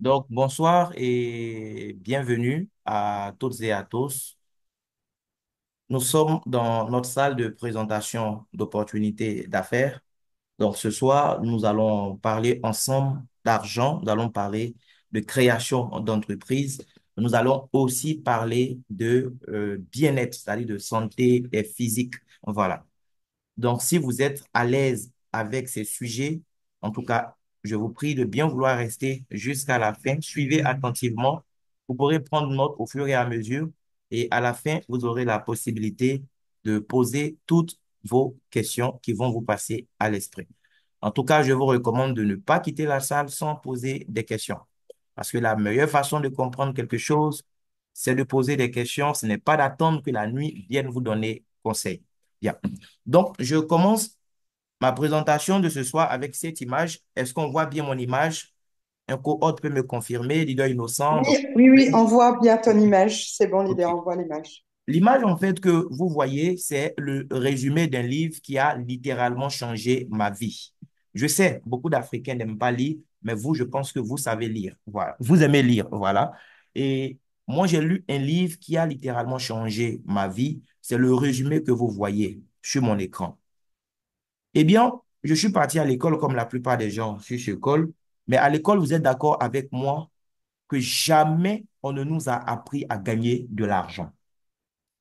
Donc, bonsoir et bienvenue à toutes et à tous. Nous sommes dans notre salle de présentation d'opportunités d'affaires. Donc, ce soir, nous allons parler ensemble d'argent, nous allons parler de création d'entreprise. Nous allons aussi parler de bien-être, c'est-à-dire de santé et physique. Voilà. Donc, si vous êtes à l'aise avec ces sujets, en tout cas, je vous prie de bien vouloir rester jusqu'à la fin. Suivez attentivement. Vous pourrez prendre note au fur et à mesure. Et à la fin, vous aurez la possibilité de poser toutes vos questions qui vont vous passer à l'esprit. En tout cas, je vous recommande de ne pas quitter la salle sans poser des questions. Parce que la meilleure façon de comprendre quelque chose, c'est de poser des questions. Ce n'est pas d'attendre que la nuit vienne vous donner conseil. Bien. Donc, je commence ma présentation de ce soir avec cette image. Est-ce qu'on voit bien mon image? Un co-hôte peut me confirmer, leader innocent. Donc, Oui, oui, oui, on voit bien ton image. C'est bon, l'idée, OK. on voit l'image. L'image, en fait, que vous voyez, c'est le résumé d'un livre qui a littéralement changé ma vie. Je sais, beaucoup d'Africains n'aiment pas lire, mais vous, je pense que vous savez lire. Voilà. Vous aimez lire, voilà. Et moi, j'ai lu un livre qui a littéralement changé ma vie. C'est le résumé que vous voyez sur mon écran. Eh bien, je suis parti à l'école comme la plupart des gens sur cette école, mais à l'école, vous êtes d'accord avec moi que jamais on ne nous a appris à gagner de l'argent.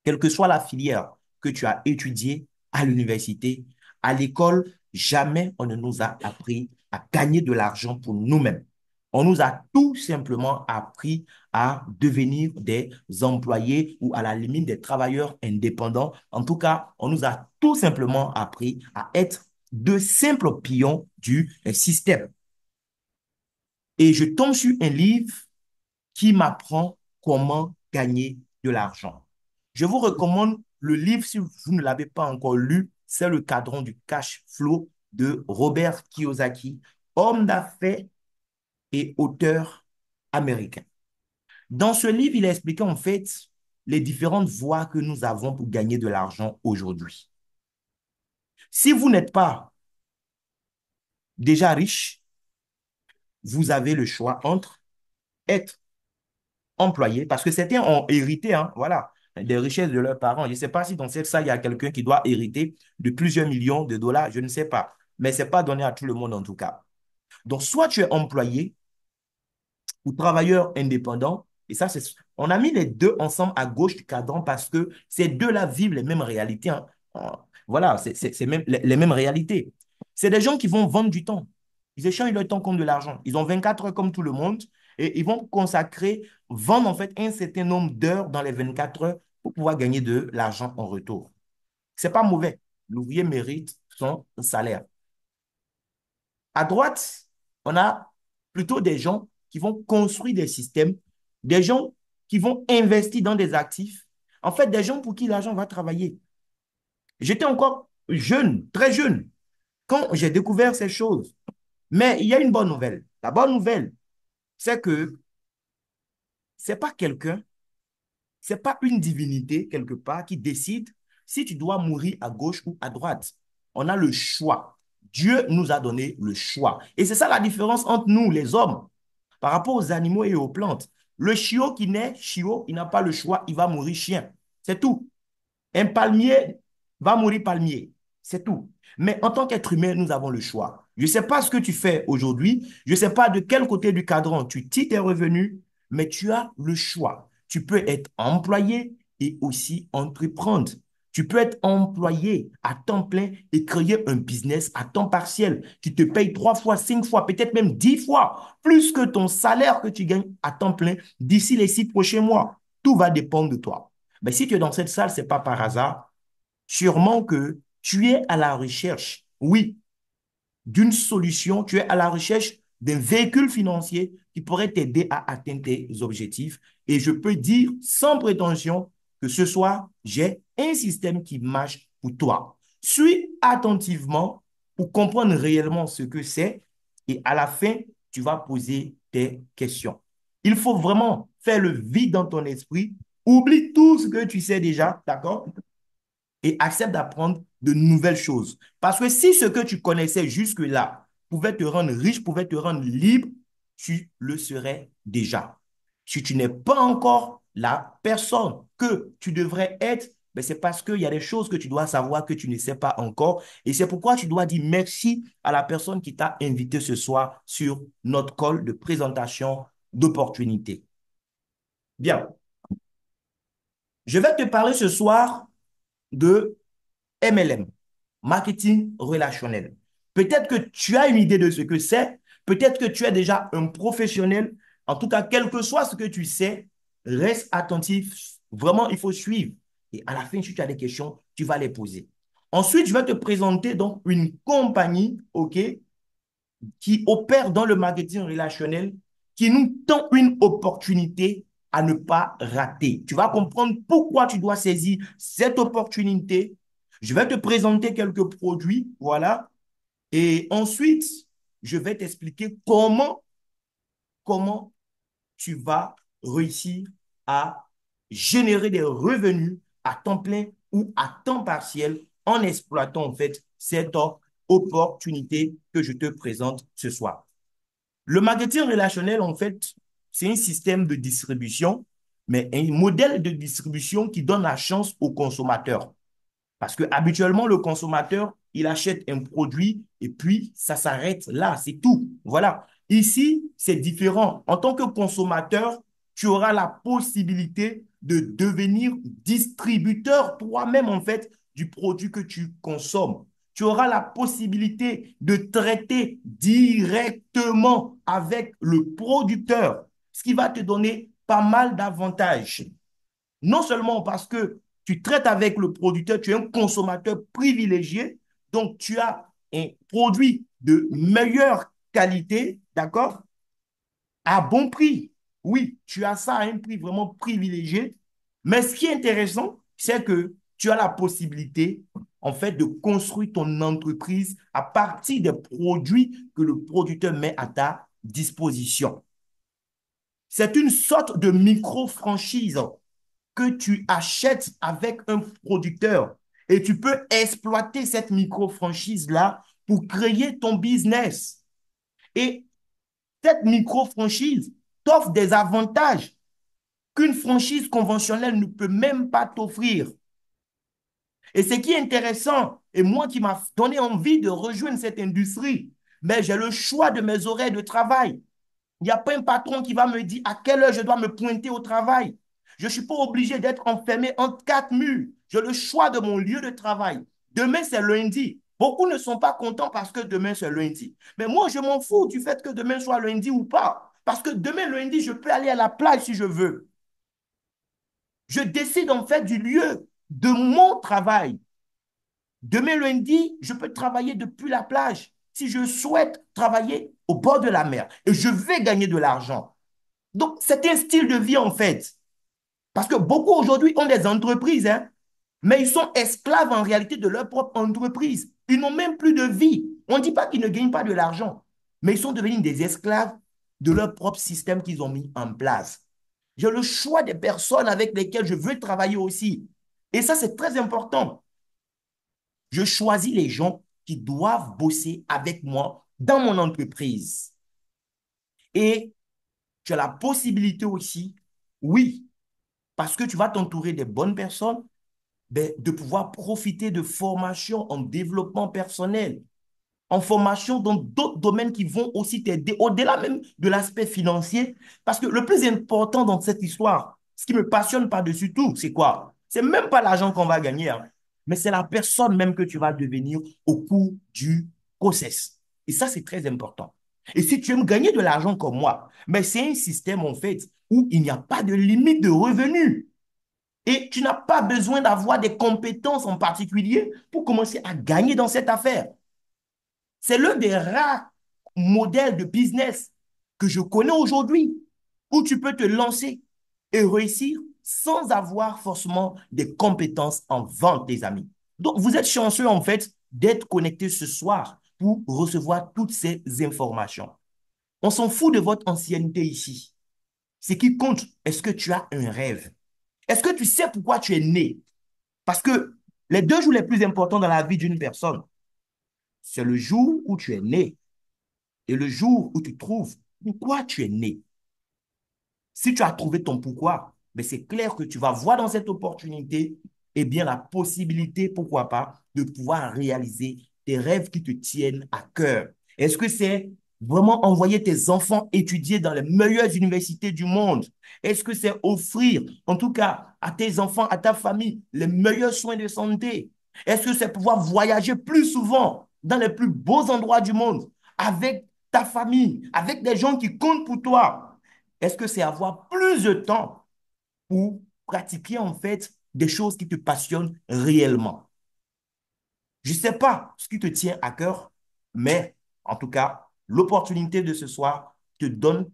Quelle que soit la filière que tu as étudiée à l'université, à l'école, jamais on ne nous a appris à gagner de l'argent pour nous-mêmes. On nous a tout simplement appris à devenir des employés ou à la limite des travailleurs indépendants. En tout cas, on nous a tout simplement appris à être de simples pions du système. Et je tombe sur un livre qui m'apprend comment gagner de l'argent. Je vous recommande le livre, si vous ne l'avez pas encore lu, c'est Le cadran du cash flow de Robert Kiyosaki, homme d'affaires et auteur américain. Dans ce livre, il a expliqué en fait les différentes voies que nous avons pour gagner de l'argent aujourd'hui. Si vous n'êtes pas déjà riche, vous avez le choix entre être employés, parce que certains ont hérité, hein, voilà, des richesses de leurs parents. Je ne sais pas si dans cette salle, il y a quelqu'un qui doit hériter de plusieurs millions de dollars, je ne sais pas. Mais ce n'est pas donné à tout le monde en tout cas. Donc, soit tu es employé ou travailleur indépendant, et ça, c'est, on a mis les deux ensemble à gauche du cadran parce que ces deux-là vivent les mêmes réalités, hein. Voilà, c'est même les mêmes réalités. C'est des gens qui vont vendre du temps. Ils échangent leur temps comme de l'argent. Ils ont 24 heures comme tout le monde et ils vont consacrer, vendre en fait un certain nombre d'heures dans les 24 heures pour pouvoir gagner de l'argent en retour. C'est pas mauvais. L'ouvrier mérite son salaire. À droite, on a plutôt des gens qui vont construire des systèmes, des gens qui vont investir dans des actifs. En fait, des gens pour qui l'argent va travailler. J'étais encore jeune, très jeune, quand j'ai découvert ces choses. Mais il y a une bonne nouvelle. La bonne nouvelle, c'est que c'est pas quelqu'un, c'est pas une divinité quelque part qui décide si tu dois mourir à gauche ou à droite. On a le choix. Dieu nous a donné le choix. Et c'est ça la différence entre nous, les hommes, par rapport aux animaux et aux plantes. Le chiot qui naît chiot, il n'a pas le choix, il va mourir chien. C'est tout. Un palmier va mourir palmier. C'est tout. Mais en tant qu'être humain, nous avons le choix. Je ne sais pas ce que tu fais aujourd'hui. Je ne sais pas de quel côté du cadran tu tires tes revenus, mais tu as le choix. Tu peux être employé et aussi entreprendre. Tu peux être employé à temps plein et créer un business à temps partiel qui te paye 3 fois, 5 fois, peut-être même 10 fois plus que ton salaire que tu gagnes à temps plein d'ici les 6 prochains mois. Tout va dépendre de toi. Mais si tu es dans cette salle, ce n'est pas par hasard. Sûrement que tu es à la recherche, oui, d'une solution, tu es à la recherche d'un véhicule financier qui pourrait t'aider à atteindre tes objectifs. Et je peux dire sans prétention que ce soir, j'ai un système qui marche pour toi. Suis attentivement pour comprendre réellement ce que c'est et à la fin, tu vas poser tes questions. Il faut vraiment faire le vide dans ton esprit. Oublie tout ce que tu sais déjà, d'accord? Et accepte d'apprendre de nouvelles choses. Parce que si ce que tu connaissais jusque-là pouvait te rendre riche, pouvait te rendre libre, tu le serais déjà. Si tu n'es pas encore la personne que tu devrais être, ben c'est parce qu'il y a des choses que tu dois savoir que tu ne sais pas encore. Et c'est pourquoi tu dois dire merci à la personne qui t'a invité ce soir sur notre call de présentation d'opportunités. Bien, je vais te parler ce soir de MLM, marketing relationnel. Peut-être que tu as une idée de ce que c'est, peut-être que tu es déjà un professionnel. En tout cas, quel que soit ce que tu sais, reste attentif. Vraiment, il faut suivre. Et à la fin, si tu as des questions, tu vas les poser. Ensuite, je vais te présenter donc une compagnie, OK, qui opère dans le marketing relationnel, qui nous tend une opportunité à ne pas rater. Tu vas comprendre pourquoi tu dois saisir cette opportunité. Je vais te présenter quelques produits, voilà. Et ensuite, je vais t'expliquer comment tu vas réussir à générer des revenus à temps plein ou à temps partiel en exploitant en fait cette opportunité que je te présente ce soir. Le marketing relationnel, en fait, c'est un système de distribution, mais un modèle de distribution qui donne la chance au consommateur. Parce que habituellement, le consommateur, il achète un produit et puis ça s'arrête là, c'est tout. Voilà. Ici, c'est différent. En tant que consommateur, tu auras la possibilité de devenir distributeur toi-même, en fait, du produit que tu consommes. Tu auras la possibilité de traiter directement avec le producteur, ce qui va te donner pas mal d'avantages. Non seulement parce que tu traites avec le producteur, tu es un consommateur privilégié, donc tu as un produit de meilleure qualité, d'accord, à bon prix. Oui, tu as ça à un prix vraiment privilégié. Mais ce qui est intéressant, c'est que tu as la possibilité, en fait, de construire ton entreprise à partir des produits que le producteur met à ta disposition. C'est une sorte de micro-franchise que tu achètes avec un producteur et tu peux exploiter cette micro-franchise-là pour créer ton business. Et cette micro-franchise t'offre des avantages qu'une franchise conventionnelle ne peut même pas t'offrir. Et ce qui est intéressant, et moi qui m'a donné envie de rejoindre cette industrie, mais j'ai le choix de mes horaires de travail. Il n'y a pas un patron qui va me dire à quelle heure je dois me pointer au travail. Je ne suis pas obligé d'être enfermé entre quatre murs. J'ai le choix de mon lieu de travail. Demain, c'est lundi. Beaucoup ne sont pas contents parce que demain, c'est lundi. Mais moi, je m'en fous du fait que demain soit lundi ou pas. Parce que demain, lundi, je peux aller à la plage si je veux. Je décide en fait du lieu de mon travail. Demain, lundi, je peux travailler depuis la plage si je souhaite travailler au bord de la mer. Et je vais gagner de l'argent. Donc, c'est un style de vie en fait. Parce que beaucoup aujourd'hui ont des entreprises, hein, mais ils sont esclaves en réalité de leur propre entreprise. Ils n'ont même plus de vie. On ne dit pas qu'ils ne gagnent pas de l'argent, mais ils sont devenus des esclaves de leur propre système qu'ils ont mis en place. J'ai le choix des personnes avec lesquelles je veux travailler aussi. Et ça, c'est très important. Je choisis les gens qui doivent bosser avec moi dans mon entreprise. Et tu as la possibilité aussi, oui, parce que tu vas t'entourer des bonnes personnes, ben, de pouvoir profiter de formations en développement personnel, en formation dans d'autres domaines qui vont aussi t'aider, au-delà même de l'aspect financier. Parce que le plus important dans cette histoire, ce qui me passionne par-dessus tout, c'est quoi? C'est même pas l'argent qu'on va gagner, hein, mais c'est la personne même que tu vas devenir au cours du process. Et ça, c'est très important. Et si tu aimes gagner de l'argent comme moi, mais c'est un système en fait où il n'y a pas de limite de revenus. Et tu n'as pas besoin d'avoir des compétences en particulier pour commencer à gagner dans cette affaire. C'est l'un des rares modèles de business que je connais aujourd'hui où tu peux te lancer et réussir sans avoir forcément des compétences en vente, les amis. Donc, vous êtes chanceux en fait d'être connecté ce soir pour recevoir toutes ces informations. On s'en fout de votre ancienneté ici. Ce qui compte, est-ce que tu as un rêve? Est-ce que tu sais pourquoi tu es né? Parce que les deux jours les plus importants dans la vie d'une personne, c'est le jour où tu es né et le jour où tu trouves pourquoi tu es né. Si tu as trouvé ton pourquoi, mais c'est clair que tu vas voir dans cette opportunité, eh bien, la possibilité, pourquoi pas, de pouvoir réaliser tes rêves qui te tiennent à cœur. Est-ce que c'est vraiment envoyer tes enfants étudier dans les meilleures universités du monde? Est-ce que c'est offrir, en tout cas, à tes enfants, à ta famille, les meilleurs soins de santé? Est-ce que c'est pouvoir voyager plus souvent dans les plus beaux endroits du monde avec ta famille, avec des gens qui comptent pour toi? Est-ce que c'est avoir plus de temps pour pratiquer en fait des choses qui te passionnent réellement? Je ne sais pas ce qui te tient à cœur, mais en tout cas, l'opportunité de ce soir te donne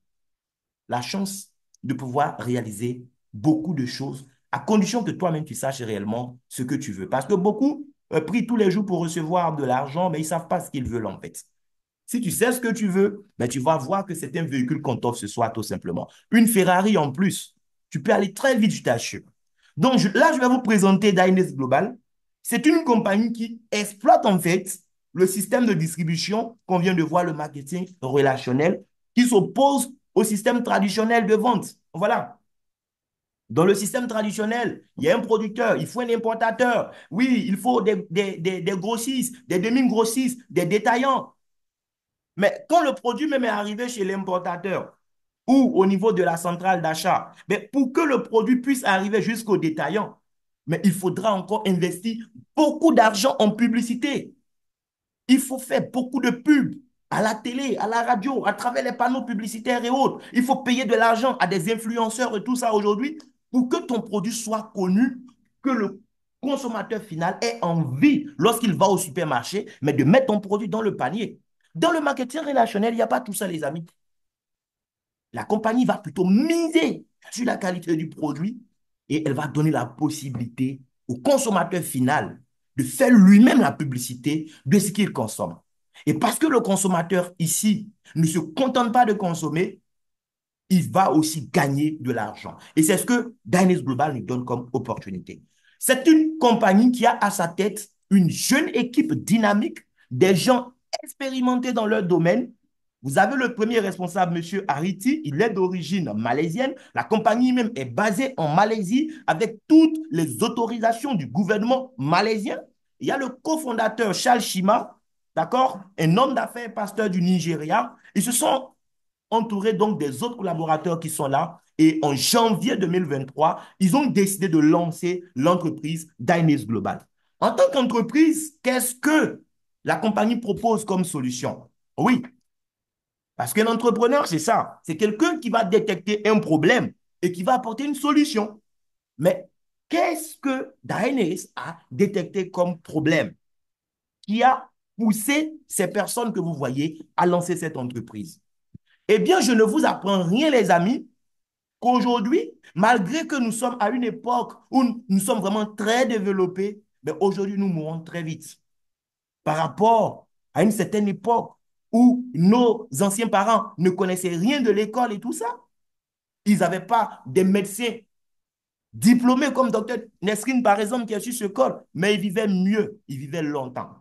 la chance de pouvoir réaliser beaucoup de choses à condition que toi-même tu saches réellement ce que tu veux. Parce que beaucoup prient tous les jours pour recevoir de l'argent, mais ils ne savent pas ce qu'ils veulent en fait. Si tu sais ce que tu veux, ben tu vas voir que c'est un véhicule qu'on t'offre ce soir, tout simplement. Une Ferrari en plus. Tu peux aller très vite, je t'assure. Donc là, je vais vous présenter Dynes Global. C'est une compagnie qui exploite en fait le système de distribution qu'on vient de voir, le marketing relationnel, qui s'oppose au système traditionnel de vente. Voilà. Dans le système traditionnel, il y a un producteur, il faut un importateur. Oui, il faut des grossistes, des demi-grossistes, des détaillants. Mais quand le produit même est arrivé chez l'importateur ou au niveau de la centrale d'achat, mais pour que le produit puisse arriver jusqu'au détaillant, mais il faudra encore investir beaucoup d'argent en publicité. Il faut faire beaucoup de pubs à la télé, à la radio, à travers les panneaux publicitaires et autres. Il faut payer de l'argent à des influenceurs et tout ça aujourd'hui pour que ton produit soit connu, que le consommateur final ait envie, lorsqu'il va au supermarché, mais de mettre ton produit dans le panier. Dans le marketing relationnel, il n'y a pas tout ça, les amis. La compagnie va plutôt miser sur la qualité du produit et elle va donner la possibilité au consommateur final de faire lui-même la publicité de ce qu'il consomme. Et parce que le consommateur ici ne se contente pas de consommer, il va aussi gagner de l'argent. Et c'est ce que Dynex Global nous donne comme opportunité. C'est une compagnie qui a à sa tête une jeune équipe dynamique, des gens expérimentés dans leur domaine. Vous avez le premier responsable, M. Hariti, il est d'origine malaisienne. La compagnie même est basée en Malaisie avec toutes les autorisations du gouvernement malaisien. Il y a le cofondateur Charles Shima, d'accord, un homme d'affaires pasteur du Nigeria. Ils se sont entouré donc des autres collaborateurs qui sont là. Et en janvier 2023, ils ont décidé de lancer l'entreprise Dynes Global. En tant qu'entreprise, qu'est-ce que la compagnie propose comme solution? Oui, parce qu'un entrepreneur, c'est ça. C'est quelqu'un qui va détecter un problème et qui va apporter une solution. Mais qu'est-ce que Dynes a détecté comme problème qui a poussé ces personnes que vous voyez à lancer cette entreprise? Eh bien, je ne vous apprends rien, les amis, qu'aujourd'hui, malgré que nous sommes à une époque où nous sommes vraiment très développés, mais aujourd'hui, nous mourons très vite par rapport à une certaine époque où nos anciens parents ne connaissaient rien de l'école et tout ça. Ils n'avaient pas des médecins diplômés comme docteur Nesrine, par exemple, qui a su ce col, mais ils vivaient mieux, ils vivaient longtemps.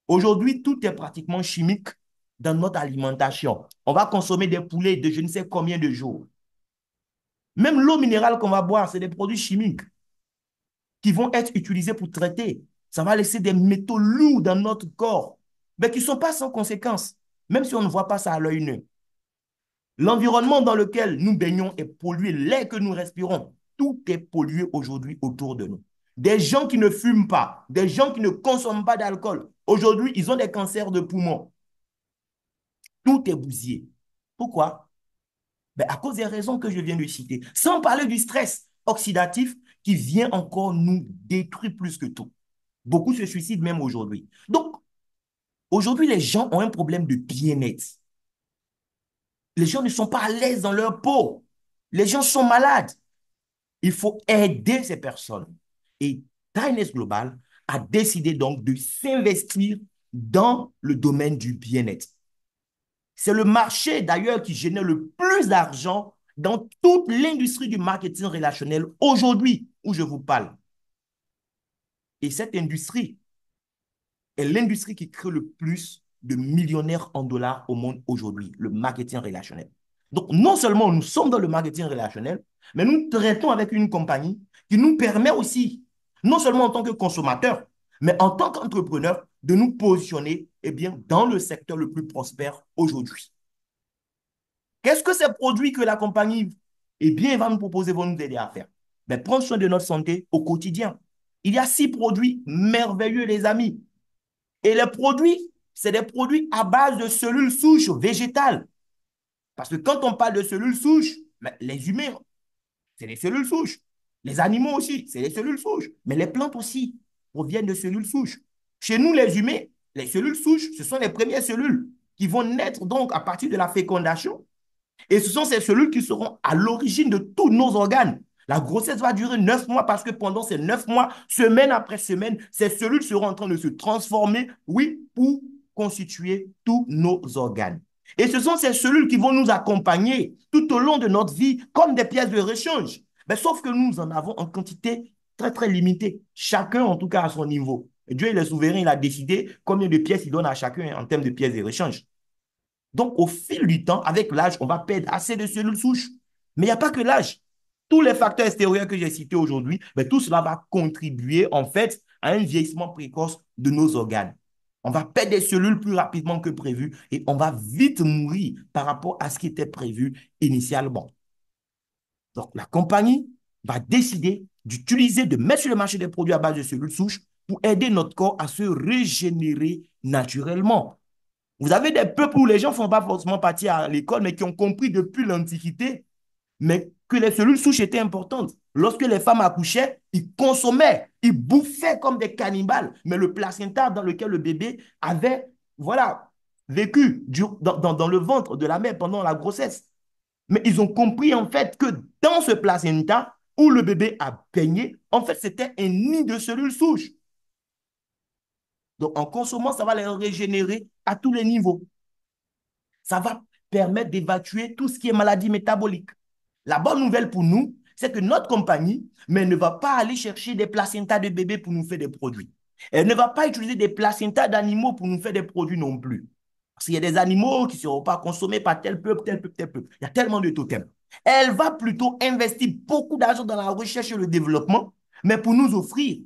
Aujourd'hui, tout est pratiquement chimique dans notre alimentation. On va consommer des poulets de je ne sais combien de jours. Même l'eau minérale qu'on va boire, c'est des produits chimiques qui vont être utilisés pour traiter. Ça va laisser des métaux lourds dans notre corps, mais qui ne sont pas sans conséquences, même si on ne voit pas ça à l'œil nu. L'environnement dans lequel nous baignons est pollué, l'air que nous respirons, tout est pollué aujourd'hui autour de nous. Des gens qui ne fument pas, des gens qui ne consomment pas d'alcool, aujourd'hui, ils ont des cancers de poumons. Tout est bousillé. Pourquoi? Ben, à cause des raisons que je viens de citer. Sans parler du stress oxydatif qui vient encore nous détruire plus que tout. Beaucoup se suicident même aujourd'hui. Donc, aujourd'hui, les gens ont un problème de bien-être. Les gens ne sont pas à l'aise dans leur peau. Les gens sont malades. Il faut aider ces personnes. Et Dynes Global a décidé donc de s'investir dans le domaine du bien-être. C'est le marché d'ailleurs qui génère le plus d'argent dans toute l'industrie du marketing relationnel aujourd'hui où je vous parle. Et cette industrie est l'industrie qui crée le plus de millionnaires en dollars au monde aujourd'hui, le marketing relationnel. Donc, non seulement nous sommes dans le marketing relationnel, mais nous traitons avec une compagnie qui nous permet aussi, non seulement en tant que consommateur, mais en tant qu'entrepreneur, de nous positionner eh bien, dans le secteur le plus prospère aujourd'hui. Qu'est-ce que ces produits que la compagnie eh bien, va nous proposer, vont nous aider à faire? Ben, prendre soin de notre santé au quotidien. Il y a 6 produits merveilleux, les amis. Et les produits, c'est des produits à base de cellules souches végétales. Parce que quand on parle de cellules souches, ben, les humains, c'est des cellules souches. Les animaux aussi, c'est des cellules souches. Mais les plantes aussi proviennent de cellules souches. Chez nous, les humains, les cellules souches, ce sont les premières cellules qui vont naître donc à partir de la fécondation. Et ce sont ces cellules qui seront à l'origine de tous nos organes. La grossesse va durer 9 mois parce que pendant ces 9 mois, semaine après semaine, ces cellules seront en train de se transformer, oui, pour constituer tous nos organes. Et ce sont ces cellules qui vont nous accompagner tout au long de notre vie comme des pièces de rechange. Mais sauf que nous en avons en quantité très, très limitée. Chacun, en tout cas, à son niveau. Et Dieu, il est souverain, il a décidé combien de pièces il donne à chacun en termes de pièces de rechange. Donc, au fil du temps, avec l'âge, on va perdre assez de cellules souches. Mais il n'y a pas que l'âge. Tous les facteurs extérieurs que j'ai cités aujourd'hui, mais tout cela va contribuer en fait à un vieillissement précoce de nos organes. On va perdre des cellules plus rapidement que prévu et on va vite mourir par rapport à ce qui était prévu initialement. Donc, la compagnie va décider d'utiliser, de mettre sur le marché des produits à base de cellules souches pour aider notre corps à se régénérer naturellement. Vous avez des peuples où les gens ne font pas forcément partie à l'école, mais qui ont compris depuis l'Antiquité, mais que les cellules souches étaient importantes. Lorsque les femmes accouchaient, ils consommaient, ils bouffaient comme des cannibales, mais le placenta dans lequel le bébé avait, voilà, vécu dans le ventre de la mère pendant la grossesse. Mais ils ont compris en fait que dans ce placenta où le bébé a baigné, en fait, c'était un nid de cellules souches. Donc, en consommant, ça va les régénérer à tous les niveaux. Ça va permettre d'évacuer tout ce qui est maladie métabolique. La bonne nouvelle pour nous, c'est que notre compagnie mais ne va pas aller chercher des placentas de bébés pour nous faire des produits. Elle ne va pas utiliser des placentas d'animaux pour nous faire des produits non plus. Parce qu'il y a des animaux qui ne seront pas consommés par tel peuple, tel peuple, tel peuple. Il y a tellement de totems. Elle va plutôt investir beaucoup d'argent dans la recherche et le développement, mais pour nous offrir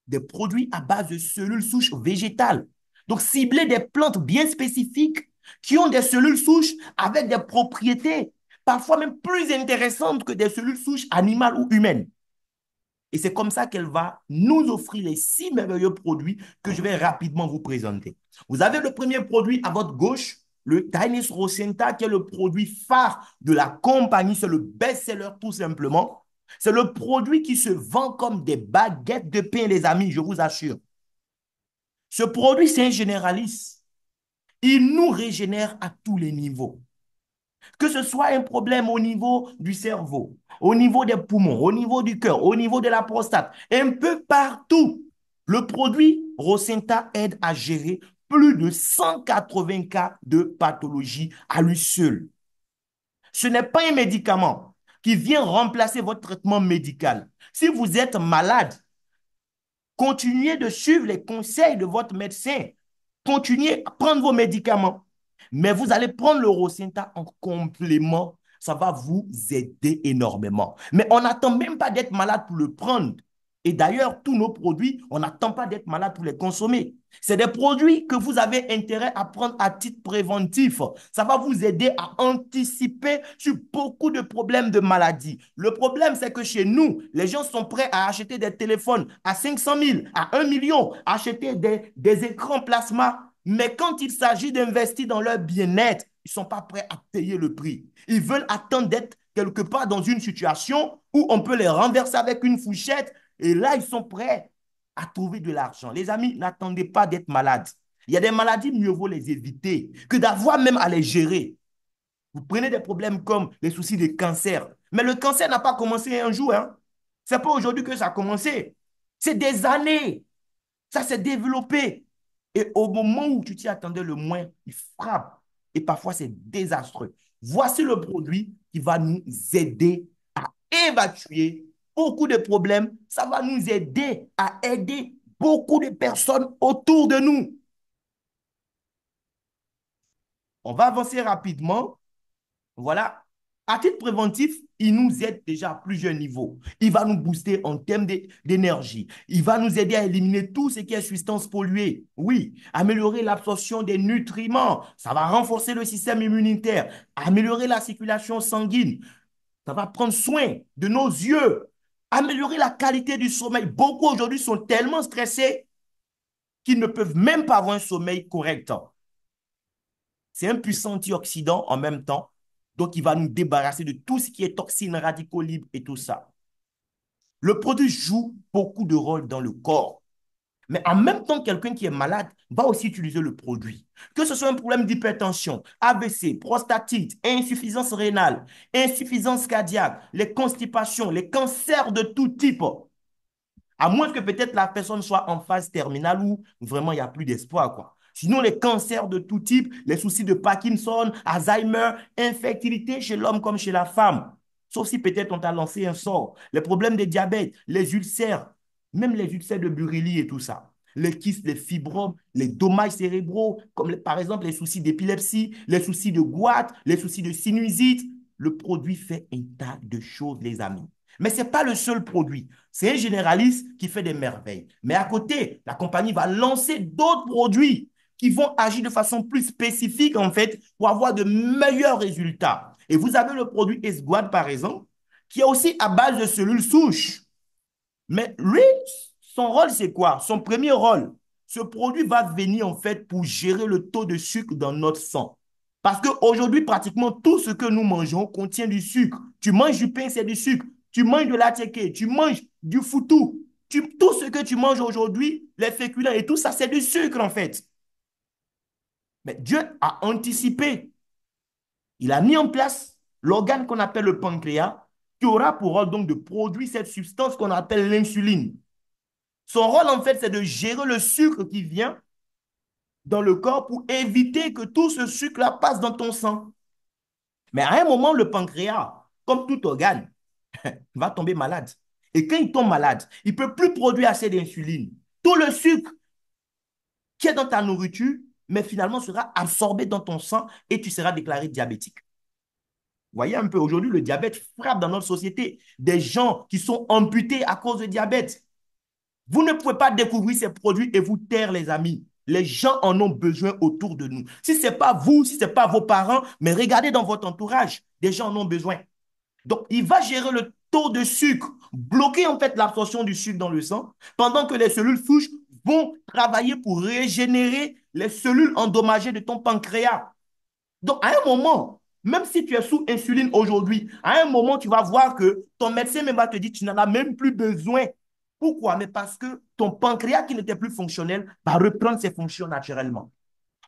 des produits à base de cellules souches végétales. Donc, cibler des plantes bien spécifiques qui ont des cellules souches avec des propriétés parfois même plus intéressantes que des cellules souches animales ou humaines. Et c'est comme ça qu'elle va nous offrir les 6 merveilleux produits que je vais rapidement vous présenter. Vous avez le premier produit à votre gauche, le Tynus Rosenta, qui est le produit phare de la compagnie. C'est le best-seller tout simplement. C'est le produit qui se vend comme des baguettes de pain, les amis, je vous assure. Ce produit, c'est un généraliste. Il nous régénère à tous les niveaux. Que ce soit un problème au niveau du cerveau, au niveau des poumons, au niveau du cœur, au niveau de la prostate, un peu partout. Le produit Rosenta aide à gérer plus de 180 cas de pathologie à lui seul. Ce n'est pas un médicament qui vient remplacer votre traitement médical. Si vous êtes malade, continuez de suivre les conseils de votre médecin. Continuez à prendre vos médicaments. Mais vous allez prendre le Rosenta en complément. Ça va vous aider énormément. Mais on n'attend même pas d'être malade pour le prendre. Et d'ailleurs, tous nos produits, on n'attend pas d'être malade pour les consommer. C'est des produits que vous avez intérêt à prendre à titre préventif. Ça va vous aider à anticiper sur beaucoup de problèmes de maladie. Le problème, c'est que chez nous, les gens sont prêts à acheter des téléphones à 500 000, à 1 million, acheter des écrans plasma. Mais quand il s'agit d'investir dans leur bien-être, ils ne sont pas prêts à payer le prix. Ils veulent attendre d'être quelque part dans une situation où on peut les renverser avec une fourchette et là, ils sont prêts à trouver de l'argent. Les amis, n'attendez pas d'être malade. Il y a des maladies, mieux vaut les éviter que d'avoir même à les gérer. Vous prenez des problèmes comme les soucis de cancer. Mais le cancer n'a pas commencé un jour. Hein. Ce n'est pas aujourd'hui que ça a commencé. C'est des années. Ça s'est développé. Et au moment où tu t'y attendais le moins, il frappe. Et parfois, c'est désastreux. Voici le produit qui va nous aider à évacuer beaucoup de problèmes. Ça va nous aider à aider beaucoup de personnes autour de nous. On va avancer rapidement. Voilà. À titre préventif, il nous aide déjà à plusieurs niveaux. Il va nous booster en termes d'énergie. Il va nous aider à éliminer tout ce qui est substance polluée. Oui, améliorer l'absorption des nutriments. Ça va renforcer le système immunitaire, améliorer la circulation sanguine. Ça va prendre soin de nos yeux, améliorer la qualité du sommeil. Beaucoup aujourd'hui sont tellement stressés qu'ils ne peuvent même pas avoir un sommeil correct. C'est un puissant antioxydant en même temps. Donc, il va nous débarrasser de tout ce qui est toxines, radicaux libres et tout ça. Le produit joue beaucoup de rôles dans le corps. Mais en même temps, quelqu'un qui est malade va aussi utiliser le produit. Que ce soit un problème d'hypertension, AVC, prostatite, insuffisance rénale, insuffisance cardiaque, les constipations, les cancers de tout type. À moins que peut-être la personne soit en phase terminale où vraiment il n'y a plus d'espoir, quoi. Sinon, les cancers de tout type, les soucis de Parkinson, Alzheimer, infertilité chez l'homme comme chez la femme. Sauf si peut-être on t'a lancé un sort. Les problèmes de diabète, les ulcères, même les ulcères de Bureli et tout ça. Les kystes, les fibromes, les dommages cérébraux, comme par exemple les soucis d'épilepsie, les soucis de goître, les soucis de sinusite. Le produit fait un tas de choses, les amis. Mais ce n'est pas le seul produit. C'est un généraliste qui fait des merveilles. Mais à côté, la compagnie va lancer d'autres produits qui vont agir de façon plus spécifique, en fait, pour avoir de meilleurs résultats. Et vous avez le produit Esguad, par exemple, qui est aussi à base de cellules souches. Mais lui, son rôle, c'est quoi? Son premier rôle, ce produit va venir, en fait, pour gérer le taux de sucre dans notre sang. Parce qu'aujourd'hui, pratiquement tout ce que nous mangeons contient du sucre. Tu manges du pain, c'est du sucre. Tu manges de la tchéké, tu manges du foutou. Tout ce que tu manges aujourd'hui, les féculents et tout ça, c'est du sucre en fait. Mais Dieu a anticipé. Il a mis en place l'organe qu'on appelle le pancréas, qui aura pour rôle donc de produire cette substance qu'on appelle l'insuline. Son rôle en fait, c'est de gérer le sucre qui vient dans le corps pour éviter que tout ce sucre-là passe dans ton sang. Mais à un moment, le pancréas, comme tout organe, va tomber malade. Et quand il tombe malade, il ne peut plus produire assez d'insuline. Tout le sucre qui est dans ta nourriture, mais finalement sera absorbé dans ton sang et tu seras déclaré diabétique. Vous voyez un peu, aujourd'hui, le diabète frappe dans notre société. Des gens qui sont amputés à cause de diabète. Vous ne pouvez pas découvrir ces produits et vous taire, les amis. Les gens en ont besoin autour de nous. Si ce n'est pas vous, si ce n'est pas vos parents, mais regardez dans votre entourage, des gens en ont besoin. Donc, il va gérer le taux de sucre, bloquer en fait l'absorption du sucre dans le sang, pendant que les cellules souches vont travailler pour régénérer les cellules endommagées de ton pancréas. Donc, à un moment, même si tu es sous insuline aujourd'hui, à un moment, tu vas voir que ton médecin même va te dire que tu n'en as même plus besoin. Pourquoi? Mais parce que ton pancréas qui n'était plus fonctionnel va reprendre ses fonctions naturellement.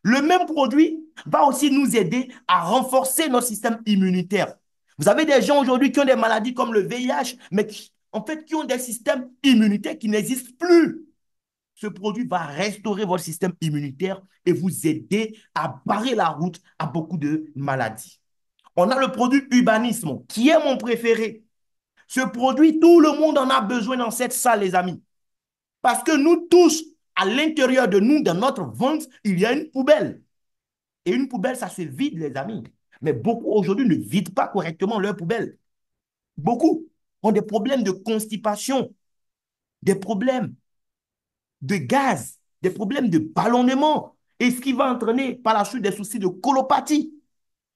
Le même produit va aussi nous aider à renforcer notre système immunitaire. Vous avez des gens aujourd'hui qui ont des maladies comme le VIH, mais en fait, qui ont des systèmes immunitaires qui n'existent plus. Ce produit va restaurer votre système immunitaire et vous aider à barrer la route à beaucoup de maladies. On a le produit Urbanisme, qui est mon préféré. Ce produit, tout le monde en a besoin dans cette salle, les amis. Parce que nous tous, à l'intérieur de nous, dans notre ventre, il y a une poubelle. Et une poubelle, ça se vide, les amis. Mais beaucoup aujourd'hui ne vident pas correctement leur poubelle. Beaucoup ont des problèmes de constipation, des problèmes de gaz, des problèmes de ballonnement, et ce qui va entraîner par la suite des soucis de colopathie.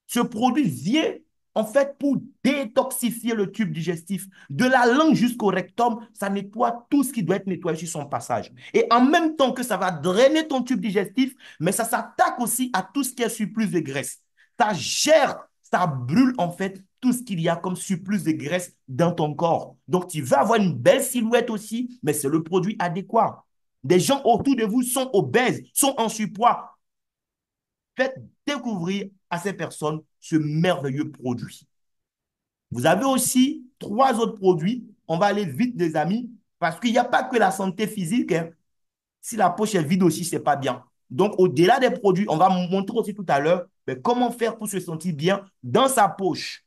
Ce produit vient en fait pour détoxifier le tube digestif. De la langue jusqu'au rectum, ça nettoie tout ce qui doit être nettoyé sur son passage. Et en même temps que ça va drainer ton tube digestif, mais ça s'attaque aussi à tout ce qui est surplus de graisse. Ça gère, ça brûle en fait tout ce qu'il y a comme surplus de graisse dans ton corps. Donc tu vas avoir une belle silhouette aussi, mais c'est le produit adéquat. Des gens autour de vous sont obèses, sont en surpoids. Faites découvrir à ces personnes ce merveilleux produit. Vous avez aussi trois autres produits. On va aller vite, les amis, parce qu'il n'y a pas que la santé physique, hein. Si la poche est vide aussi, ce n'est pas bien. Donc, au-delà des produits, on va montrer aussi tout à l'heure comment faire pour se sentir bien dans sa poche.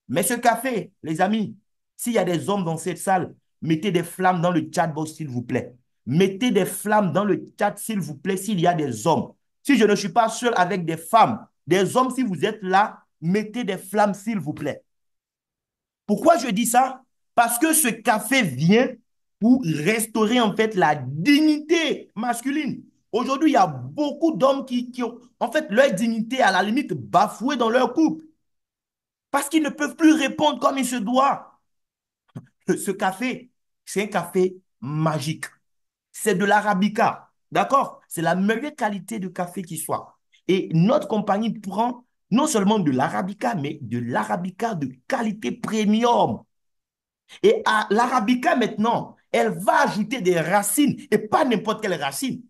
Mais ce café, les amis, s'il y a des hommes dans cette salle, mettez des flammes dans le chat box, s'il vous plaît. Mettez des flammes dans le chat, s'il vous plaît, s'il y a des hommes. Si je ne suis pas seul avec des femmes, Des hommes, si vous êtes là, mettez des flammes, s'il vous plaît. Pourquoi je dis ça? Parce que ce café vient pour restaurer en fait la dignité masculine. Aujourd'hui, il y a beaucoup d'hommes qui ont en fait leur dignité à la limite bafouée dans leur couple parce qu'ils ne peuvent plus répondre comme il se doit. Ce café, c'est un café magique. C'est de l'arabica. D'accord? C'est la meilleure qualité de café qui soit. Et notre compagnie prend non seulement de l'arabica, mais de l'arabica de qualité premium. Et à l'arabica maintenant, elle va ajouter des racines et pas n'importe quelle racine.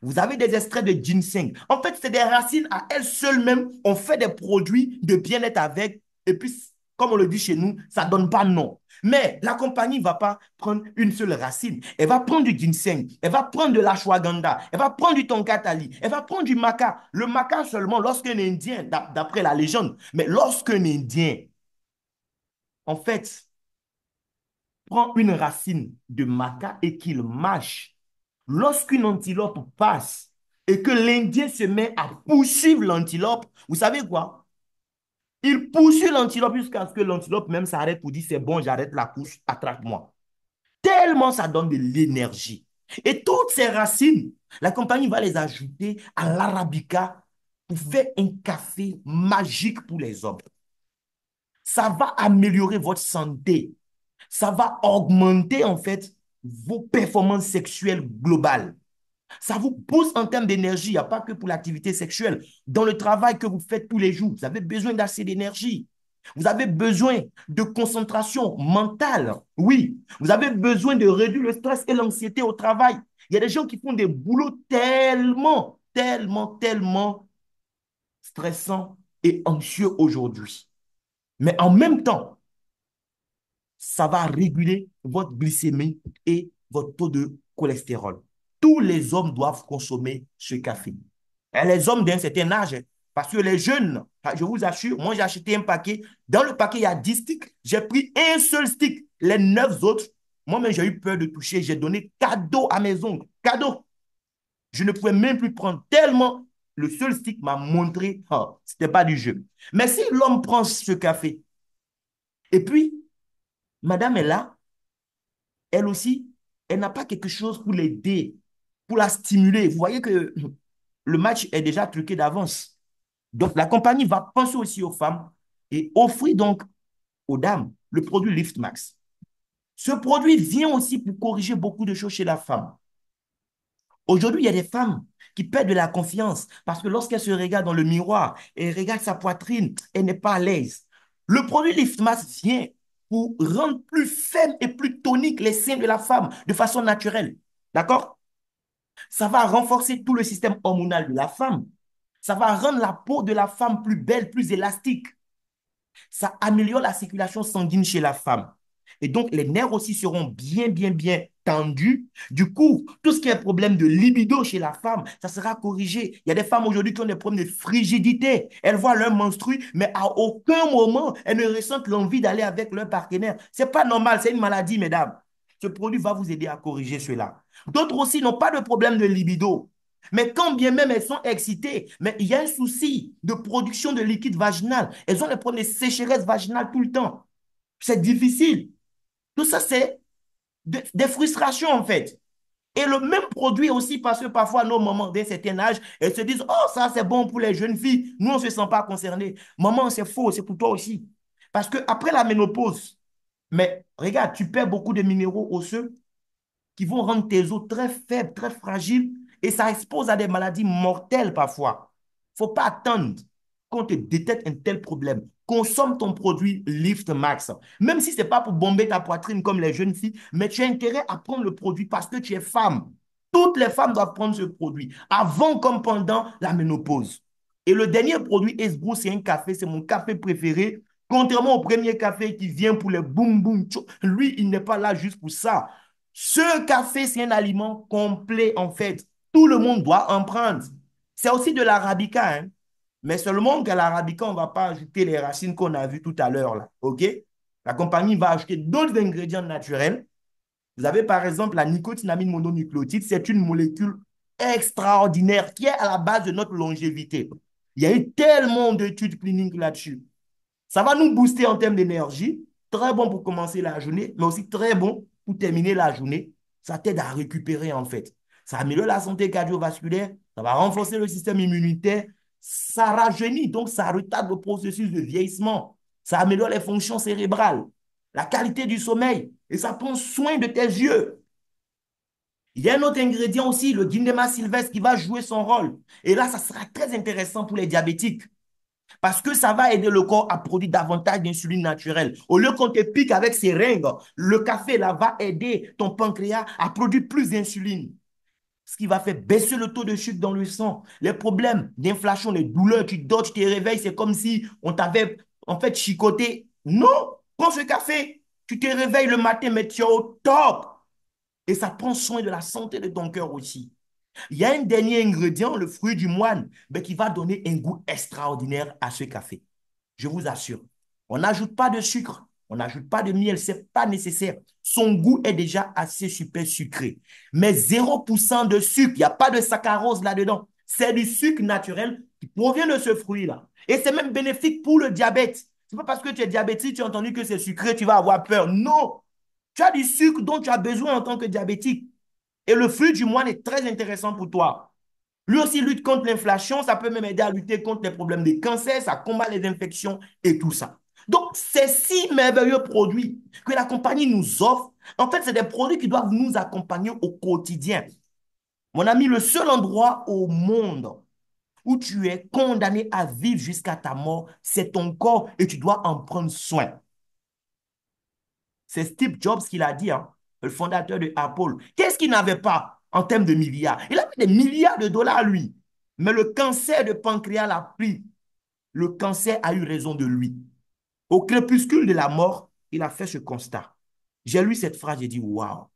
Vous avez des extraits de ginseng. En fait, c'est des racines à elles seules même. On fait des produits de bien-être avec. Et puis, comme on le dit chez nous, ça ne donne pas nom. Mais la compagnie ne va pas prendre une seule racine. Elle va prendre du ginseng, elle va prendre de l'ashwagandha, elle va prendre du tonkatali, elle va prendre du maca. Le maca seulement lorsqu'un Indien, d'après la légende, mais lorsqu'un Indien, en fait, prend une racine de maca et qu'il mâche, lorsqu'une antilope passe et que l'Indien se met à poursuivre l'antilope, vous savez quoi? Il poursuit l'antilope jusqu'à ce que l'antilope même s'arrête pour dire c'est bon, j'arrête la course, attrape-moi. Tellement ça donne de l'énergie. Et toutes ces racines, la compagnie va les ajouter à l'arabica pour faire un café magique pour les hommes. Ça va améliorer votre santé. Ça va augmenter en fait vos performances sexuelles globales. Ça vous pousse en termes d'énergie. Il n'y a pas que pour l'activité sexuelle. Dans le travail que vous faites tous les jours, vous avez besoin d'assez d'énergie. Vous avez besoin de concentration mentale. Oui, vous avez besoin de réduire le stress et l'anxiété au travail. Il y a des gens qui font des boulots tellement stressants et anxieux aujourd'hui. Mais en même temps, ça va réguler votre glycémie et votre taux de cholestérol. Tous les hommes doivent consommer ce café. Et les hommes d'un certain âge, parce que les jeunes, je vous assure, moi j'ai acheté un paquet. Dans le paquet, il y a 10 sticks. J'ai pris un seul stick. Les 9 autres, moi-même j'ai eu peur de toucher. J'ai donné cadeau à mes ongles. Cadeau. Je ne pouvais même plus prendre tellement le seul stick m'a montré, oh, ce n'était pas du jeu. Mais si l'homme prend ce café, et puis, madame est là, elle aussi, elle n'a pas quelque chose pour l'aider, pour la stimuler. Vous voyez que le match est déjà truqué d'avance. Donc, la compagnie va penser aussi aux femmes et offrir donc aux dames le produit Lift Max. Ce produit vient aussi pour corriger beaucoup de choses chez la femme. Aujourd'hui, il y a des femmes qui perdent de la confiance parce que lorsqu'elles se regardent dans le miroir et regardent sa poitrine, elle n'est pas à l'aise. Le produit Lift Max vient pour rendre plus ferme et plus tonique les seins de la femme de façon naturelle. D'accord? Ça va renforcer tout le système hormonal de la femme. Ça va rendre la peau de la femme plus belle, plus élastique. Ça améliore la circulation sanguine chez la femme. Et donc, les nerfs aussi seront bien tendus. Du coup, tout ce qui est problème de libido chez la femme, ça sera corrigé. Il y a des femmes aujourd'hui qui ont des problèmes de frigidité. Elles voient leur menstru, mais à aucun moment, elles ne ressentent l'envie d'aller avec leur partenaire. Ce n'est pas normal, c'est une maladie, mesdames. Ce produit va vous aider à corriger cela. D'autres aussi n'ont pas de problème de libido. Mais quand bien même elles sont excitées, mais il y a un souci de production de liquide vaginal. Elles ont des problèmes de sécheresse vaginale tout le temps. C'est difficile. Tout ça, c'est des frustrations en fait. Et le même produit aussi parce que parfois nos mamans d'un certain âge, elles se disent, oh, ça c'est bon pour les jeunes filles. Nous, on ne se sent pas concernés. Maman, c'est faux, c'est pour toi aussi. Parce qu'après la ménopause, mais regarde, tu perds beaucoup de minéraux osseux qui vont rendre tes os très faibles, très fragiles, et ça expose à des maladies mortelles parfois. Il ne faut pas attendre qu'on te détecte un tel problème. Consomme ton produit Lift Max. Même si ce n'est pas pour bomber ta poitrine comme les jeunes filles, mais tu as intérêt à prendre le produit parce que tu es femme. Toutes les femmes doivent prendre ce produit, avant comme pendant la ménopause. Et le dernier produit, Esbro, c'est un café, c'est mon café préféré. Contrairement au premier café qui vient pour les boum boum, lui, il n'est pas là juste pour ça. Ce café, c'est un aliment complet en fait. Tout le monde doit en prendre. C'est aussi de l'arabica, hein? Mais seulement qu'à l'arabica, on ne va pas ajouter les racines qu'on a vues tout à l'heure là. OK? La compagnie va ajouter d'autres ingrédients naturels. Vous avez par exemple la nicotinamide mononucléotide. C'est une molécule extraordinaire qui est à la base de notre longévité. Il y a eu tellement d'études cliniques là-dessus. Ça va nous booster en termes d'énergie. Très bon pour commencer la journée, mais aussi très bon pour terminer la journée. Ça t'aide à récupérer en fait. Ça améliore la santé cardiovasculaire, ça va renforcer le système immunitaire, ça rajeunit, donc ça retarde le processus de vieillissement. Ça améliore les fonctions cérébrales, la qualité du sommeil et ça prend soin de tes yeux. Il y a un autre ingrédient aussi, le Guindema sylvestre, qui va jouer son rôle. Et là, ça sera très intéressant pour les diabétiques. Parce que ça va aider le corps à produire davantage d'insuline naturelle. Au lieu qu'on te pique avec ses seringues, le café là va aider ton pancréas à produire plus d'insuline. Ce qui va faire baisser le taux de sucre dans le sang. Les problèmes d'inflation, les douleurs, tu dors, tu te réveilles, c'est comme si on t'avait en fait chicoté. Non, prends ce café. Tu te réveilles le matin, mais tu es au top. Et ça prend soin de la santé de ton cœur aussi. Il y a un dernier ingrédient, le fruit du moine, mais qui va donner un goût extraordinaire à ce café. Je vous assure. On n'ajoute pas de sucre, on n'ajoute pas de miel, ce n'est pas nécessaire. Son goût est déjà assez super sucré. Mais 0% de sucre, il n'y a pas de saccharose là-dedans. C'est du sucre naturel qui provient de ce fruit-là. Et c'est même bénéfique pour le diabète. Ce n'est pas parce que tu es diabétique, tu as entendu que c'est sucré, tu vas avoir peur. Non! Tu as du sucre dont tu as besoin en tant que diabétique. Et le fruit du moine est très intéressant pour toi. Lui aussi lutte contre l'inflation, ça peut même aider à lutter contre les problèmes de cancer, ça combat les infections et tout ça. Donc, ces 6 merveilleux produits que la compagnie nous offre, en fait, c'est des produits qui doivent nous accompagner au quotidien. Mon ami, le seul endroit au monde où tu es condamné à vivre jusqu'à ta mort, c'est ton corps et tu dois en prendre soin. C'est Steve Jobs qui l'a dit, hein, le fondateur de Apple. Qu'est-ce qu'il n'avait pas en termes de milliards? Il avait des milliards de dollars, lui. Mais le cancer de pancréas l'a pris. Le cancer a eu raison de lui. Au crépuscule de la mort, il a fait ce constat. J'ai lu cette phrase, j'ai dit, waouh,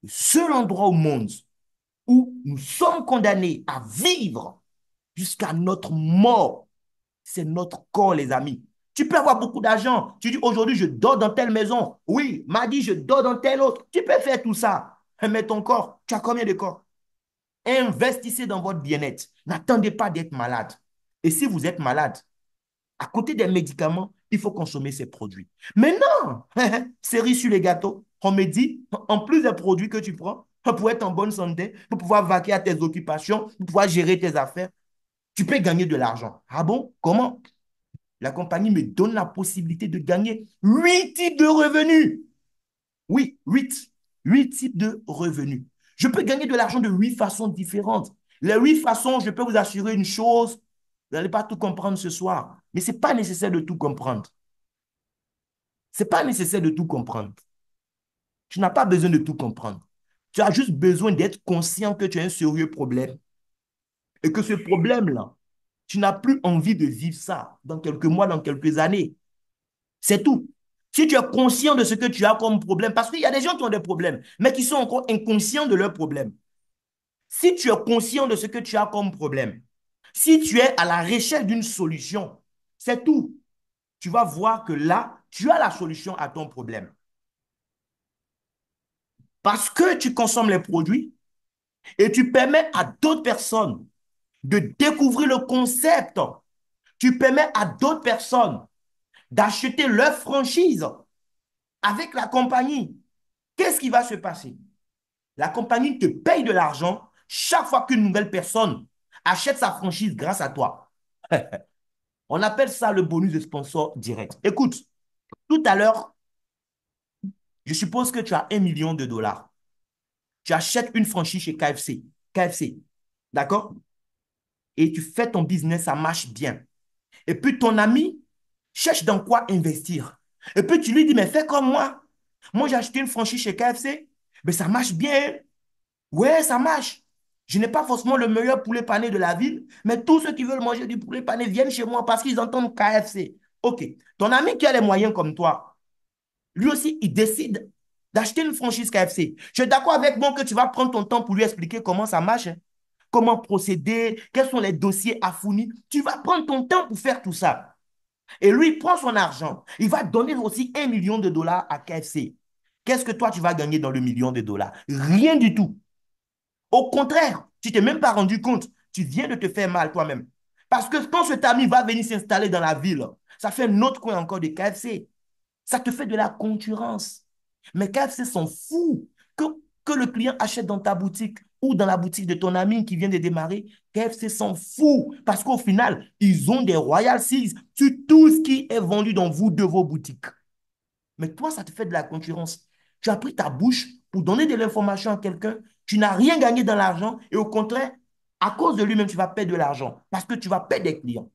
le seul endroit au monde où nous sommes condamnés à vivre jusqu'à notre mort, c'est notre corps, les amis. Tu peux avoir beaucoup d'argent. Tu dis, aujourd'hui, je dors dans telle maison. Oui, mardi, je dors dans telle autre. Tu peux faire tout ça. Mais ton corps, tu as combien de corps? Investissez dans votre bien-être. N'attendez pas d'être malade. Et si vous êtes malade, à côté des médicaments, il faut consommer ces produits. Mais non, cerise sur les gâteaux. On me dit, en plus des produits que tu prends, pour être en bonne santé, pour pouvoir vaquer à tes occupations, pour pouvoir gérer tes affaires, tu peux gagner de l'argent. Ah bon? Comment? La compagnie me donne la possibilité de gagner 8 types de revenus. Oui, 8. 8 types de revenus. Je peux gagner de l'argent de 8 façons différentes. Les 8 façons, je peux vous assurer une chose, vous n'allez pas tout comprendre ce soir, mais ce n'est pas nécessaire de tout comprendre. Ce n'est pas nécessaire de tout comprendre. Tu n'as pas besoin de tout comprendre. Tu as juste besoin d'être conscient que tu as un sérieux problème et que ce problème-là, tu n'as plus envie de vivre ça dans quelques mois, dans quelques années. C'est tout. Si tu es conscient de ce que tu as comme problème, parce qu'il y a des gens qui ont des problèmes, mais qui sont encore inconscients de leurs problèmes. Si tu es conscient de ce que tu as comme problème, si tu es à la recherche d'une solution, c'est tout. Tu vas voir que là, tu as la solution à ton problème. Parce que tu consommes les produits et tu permets à d'autres personnes de découvrir le concept. Tu permets à d'autres personnes d'acheter leur franchise avec la compagnie. Qu'est-ce qui va se passer? La compagnie te paye de l'argent chaque fois qu'une nouvelle personne achète sa franchise grâce à toi. On appelle ça le bonus de sponsor direct. Écoute, tout à l'heure, je suppose que tu as 1 million de dollars. Tu achètes une franchise chez KFC. KFC, d'accord? Et tu fais ton business, ça marche bien. Et puis ton ami cherche dans quoi investir. Et puis tu lui dis, mais fais comme moi. Moi, j'ai acheté une franchise chez KFC. Mais ça marche bien. Ouais, ça marche. Je n'ai pas forcément le meilleur poulet pané de la ville, mais tous ceux qui veulent manger du poulet pané viennent chez moi parce qu'ils entendent KFC. OK. Ton ami qui a les moyens comme toi, lui aussi, il décide d'acheter une franchise KFC. Je suis d'accord avec moi que tu vas prendre ton temps pour lui expliquer comment ça marche, hein, comment procéder, quels sont les dossiers à fournir. Tu vas prendre ton temps pour faire tout ça. Et lui, il prend son argent. Il va donner aussi 1 million de dollars à KFC. Qu'est-ce que toi, tu vas gagner dans le million de dollars? Rien du tout. Au contraire, tu ne t'es même pas rendu compte. Tu viens de te faire mal toi-même. Parce que quand cet ami va venir s'installer dans la ville, ça fait un autre coin encore de KFC. Ça te fait de la concurrence. Mais KFC s'en fout que, que le client achète dans ta boutique ou dans la boutique de ton ami qui vient de démarrer. KFC s'en fout parce qu'au final, ils ont des royalties sur tout ce qui est vendu dans vous de vos boutiques. Mais toi, ça te fait de la concurrence. Tu as pris ta bouche pour donner de l'information à quelqu'un. Tu n'as rien gagné dans l'argent et au contraire, à cause de lui-même, tu vas perdre de l'argent parce que tu vas perdre des clients.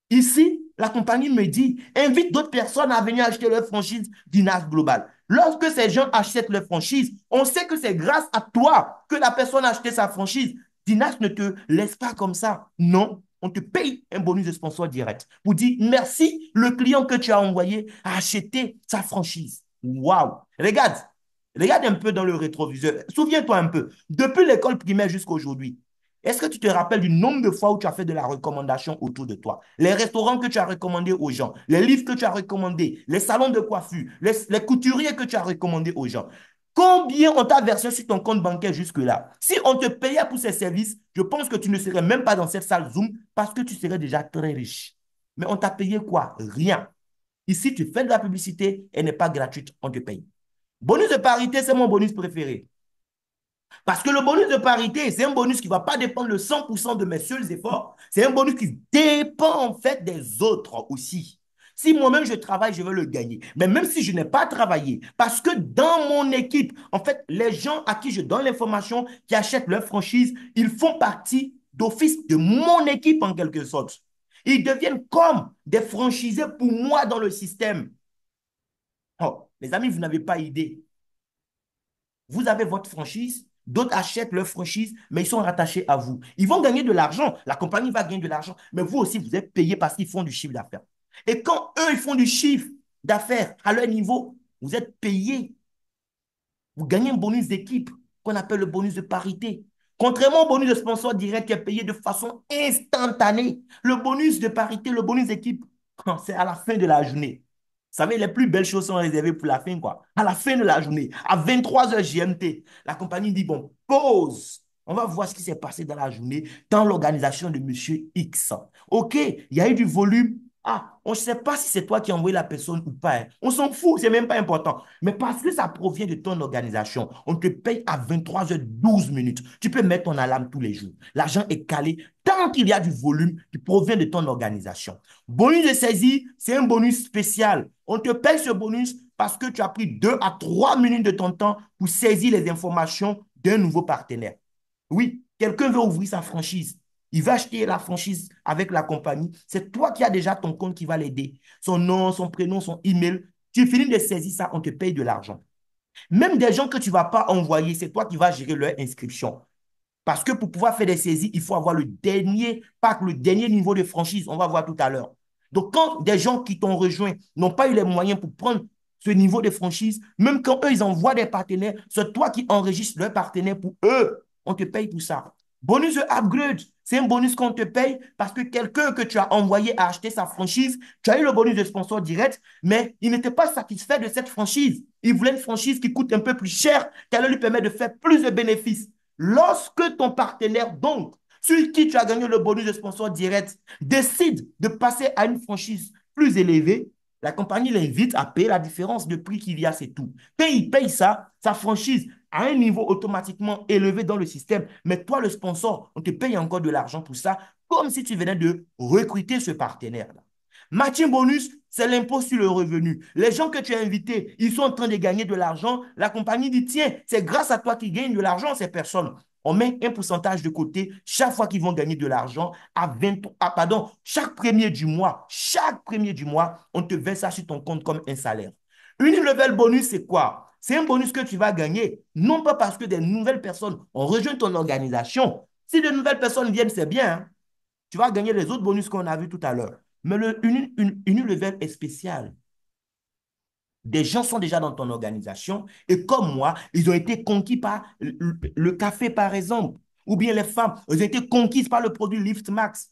Ici, la compagnie me dit, invite d'autres personnes à venir acheter leur franchise d'Inas Global. Lorsque ces gens achètent leur franchise, on sait que c'est grâce à toi que la personne a acheté sa franchise. Dinas ne te laisse pas comme ça. Non, on te paye un bonus de sponsor direct pour dire merci, le client que tu as envoyé a acheté sa franchise. Waouh! Regarde, regarde un peu dans le rétroviseur. Souviens-toi un peu, depuis l'école primaire jusqu'à aujourd'hui, est-ce que tu te rappelles du nombre de fois où tu as fait de la recommandation autour de toi? Les restaurants que tu as recommandés aux gens, les livres que tu as recommandés, les salons de coiffure, les couturiers que tu as recommandés aux gens. Combien on t'a versé sur ton compte bancaire jusque-là? Si on te payait pour ces services, je pense que tu ne serais même pas dans cette salle Zoom parce que tu serais déjà très riche. Mais on t'a payé quoi? Rien. Ici, tu fais de la publicité, elle n'est pas gratuite, on te paye. Bonus de parité, c'est mon bonus préféré. Parce que le bonus de parité, c'est un bonus qui ne va pas dépendre de 100% de mes seuls efforts. C'est un bonus qui dépend en fait des autres aussi. Si moi-même je travaille, je veux le gagner. Mais même si je n'ai pas travaillé, parce que dans mon équipe, en fait, les gens à qui je donne l'information, qui achètent leur franchise, ils font partie d'office de mon équipe en quelque sorte. Ils deviennent comme des franchisés pour moi dans le système. Oh, les amis, vous n'avez pas idée. Vous avez votre franchise, d'autres achètent leur franchise, mais ils sont rattachés à vous. Ils vont gagner de l'argent, la compagnie va gagner de l'argent, mais vous aussi, vous êtes payé parce qu'ils font du chiffre d'affaires. Et quand eux, ils font du chiffre d'affaires à leur niveau, vous êtes payé. Vous gagnez un bonus d'équipe qu'on appelle le bonus de parité. Contrairement au bonus de sponsor direct qui est payé de façon instantanée, le bonus de parité, le bonus d'équipe, c'est à la fin de la journée. Vous savez, les plus belles choses sont réservées pour la fin, quoi. À la fin de la journée, à 23 heures GMT, la compagnie dit, bon, pause. On va voir ce qui s'est passé dans la journée dans l'organisation de Monsieur X. OK, il y a eu du volume. Ah, on ne sait pas si c'est toi qui as envoyé la personne ou pas, hein. On s'en fout, c'est même pas important. Mais parce que ça provient de ton organisation, on te paye à 23h12. Tu peux mettre ton alarme tous les jours. L'argent est calé tant qu'il y a du volume qui provient de ton organisation. Bonus de saisie, c'est un bonus spécial. On te paye ce bonus parce que tu as pris 2 à 3 minutes de ton temps pour saisir les informations d'un nouveau partenaire. Oui, quelqu'un veut ouvrir sa franchise. Il va acheter la franchise avec la compagnie. C'est toi qui as déjà ton compte qui va l'aider. Son nom, son prénom, son email. Tu finis de saisir ça, on te paye de l'argent. Même des gens que tu ne vas pas envoyer, c'est toi qui vas gérer leur inscription. Parce que pour pouvoir faire des saisies, il faut avoir le dernier pack, le dernier niveau de franchise. On va voir tout à l'heure. Donc, quand des gens qui t'ont rejoint n'ont pas eu les moyens pour prendre ce niveau de franchise, même quand eux, ils envoient des partenaires, c'est toi qui enregistres leurs partenaires pour eux. On te paye pour ça. Bonus de upgrade, c'est un bonus qu'on te paye parce que quelqu'un que tu as envoyé à acheter sa franchise, tu as eu le bonus de sponsor direct, mais il n'était pas satisfait de cette franchise. Il voulait une franchise qui coûte un peu plus cher, qui allait lui permettre de faire plus de bénéfices. Lorsque ton partenaire, donc, sur qui tu as gagné le bonus de sponsor direct, décide de passer à une franchise plus élevée, la compagnie l'invite à payer la différence de prix qu'il y a, c'est tout. Quand il paye ça, sa franchise à un niveau automatiquement élevé dans le système, mais toi, le sponsor, on te paye encore de l'argent pour ça, comme si tu venais de recruter ce partenaire-là. Matching bonus, c'est l'impôt sur le revenu. Les gens que tu as invités, ils sont en train de gagner de l'argent. La compagnie dit, tiens, c'est grâce à toi qu'ils gagnent de l'argent, ces personnes. On met un pourcentage de côté chaque fois qu'ils vont gagner de l'argent à 20, pardon, chaque premier du mois, on te verse ça sur ton compte comme un salaire. Une level bonus, c'est quoi? C'est un bonus que tu vas gagner, non pas parce que des nouvelles personnes ont rejoint ton organisation. Si de nouvelles personnes viennent, c'est bien, hein. Tu vas gagner les autres bonus qu'on a vus tout à l'heure. Mais une level est spéciale. Des gens sont déjà dans ton organisation et comme moi, ils ont été conquis par le café, par exemple, ou bien les femmes, elles ont été conquises par le produit Lift Max.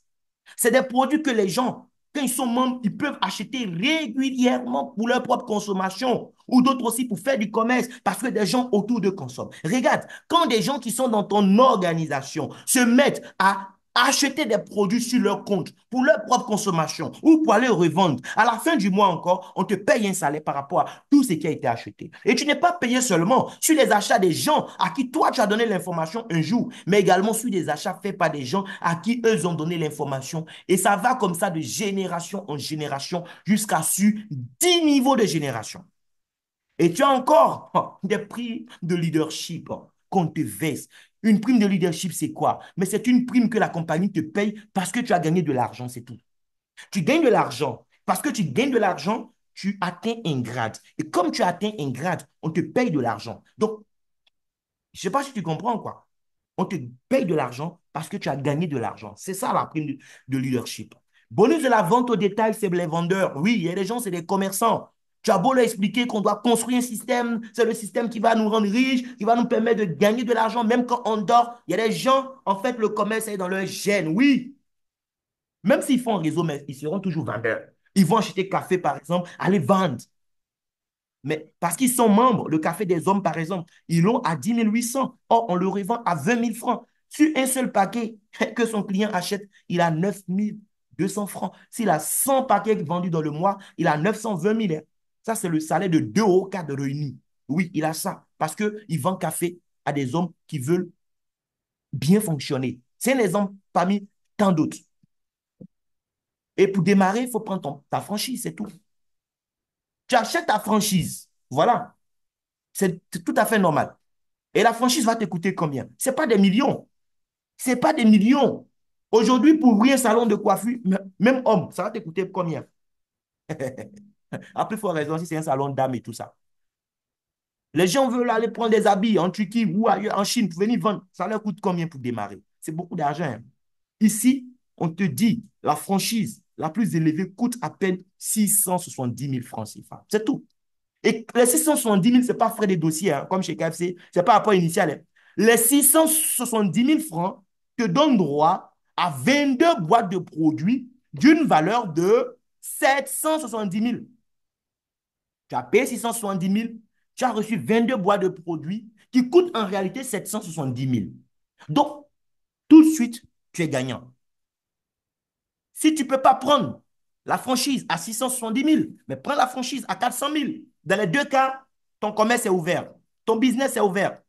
C'est des produits que les gens, quand ils sont membres, ils peuvent acheter régulièrement pour leur propre consommation ou d'autres aussi pour faire du commerce parce que des gens autour d'eux consomment. Regarde, quand des gens qui sont dans ton organisation se mettent à acheter des produits sur leur compte pour leur propre consommation ou pour aller revendre. À la fin du mois encore, on te paye un salaire par rapport à tout ce qui a été acheté. Et tu n'es pas payé seulement sur les achats des gens à qui toi tu as donné l'information un jour, mais également sur des achats faits par des gens à qui eux ont donné l'information. Et ça va comme ça de génération en génération jusqu'à sur 10 niveaux de génération. Et tu as encore des primes de leadership qu'on te verse. Une prime de leadership, c'est quoi? Mais c'est une prime que la compagnie te paye parce que tu as gagné de l'argent, c'est tout. Tu gagnes de l'argent. Parce que tu gagnes de l'argent, tu atteins un grade. Et comme tu atteins un grade, on te paye de l'argent. Donc, je ne sais pas si tu comprends quoi. On te paye de l'argent parce que tu as gagné de l'argent. C'est ça la prime de leadership. Bonus de la vente au détail, c'est les vendeurs. Oui, il y a des gens, c'est des commerçants. Tu as beau leur expliquer qu'on doit construire un système, c'est le système qui va nous rendre riches, qui va nous permettre de gagner de l'argent, même quand on dort. Il y a des gens, en fait, le commerce est dans leur gène. Oui, même s'ils font un réseau, mais ils seront toujours vendeurs. Ils vont acheter café, par exemple, aller vendre. Mais parce qu'ils sont membres, le café des hommes, par exemple, ils l'ont à 10 800. Or, on le revend à 20 000 francs. Sur un seul paquet que son client achète, il a 9 200 francs. S'il a 100 paquets vendus dans le mois, il a 920 000. Ça, c'est le salaire de 2 ou 4 réunis. Oui, il a ça. Parce qu'il vend café à des hommes qui veulent bien fonctionner. C'est un exemple parmi tant d'autres. Et pour démarrer, il faut prendre ta franchise, c'est tout. Tu achètes ta franchise. Voilà. C'est tout à fait normal. Et la franchise va te coûter combien? Ce n'est pas des millions. Ce n'est pas des millions. Aujourd'hui, pour ouvrir un salon de coiffure, même homme, ça va te coûter combien? Après, il faut raison si c'est un salon d'âme et tout ça. Les gens veulent aller prendre des habits en Turquie ou ailleurs, en Chine, pour venir vendre. Ça leur coûte combien pour démarrer? C'est beaucoup d'argent, hein. Ici, on te dit, la franchise la plus élevée coûte à peine 670 000 francs CFA. C'est tout. Et les 670 000, ce n'est pas frais de dossier, hein, comme chez KFC, ce n'est pas rapport initial, hein. Les 670 000 francs te donnent droit à 22 boîtes de produits d'une valeur de 770 000. Tu as payé 670 000, tu as reçu 22 boîtes de produits qui coûtent en réalité 770 000. Donc, tout de suite, tu es gagnant. Si tu ne peux pas prendre la franchise à 670 000, mais prends la franchise à 400 000. Dans les deux cas, ton commerce est ouvert. Ton business est ouvert.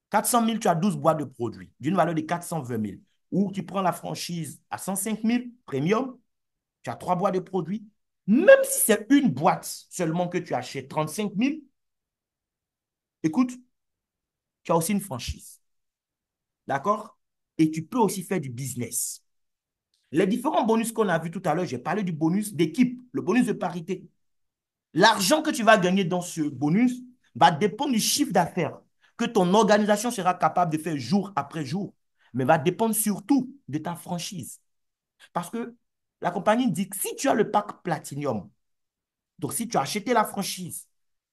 400 000, tu as 12 boîtes de produits d'une valeur de 420 000. Ou tu prends la franchise à 105 000, premium, tu as 3 boîtes de produits. Même si c'est une boîte seulement que tu achètes 35 000, écoute, tu as aussi une franchise. D'accord? Et tu peux aussi faire du business. Les différents bonus qu'on a vus tout à l'heure, j'ai parlé du bonus d'équipe, le bonus de parité. L'argent que tu vas gagner dans ce bonus va dépendre du chiffre d'affaires que ton organisation sera capable de faire jour après jour, mais va dépendre surtout de ta franchise. Parce que la compagnie dit que si tu as le pack Platinum, donc si tu as acheté la franchise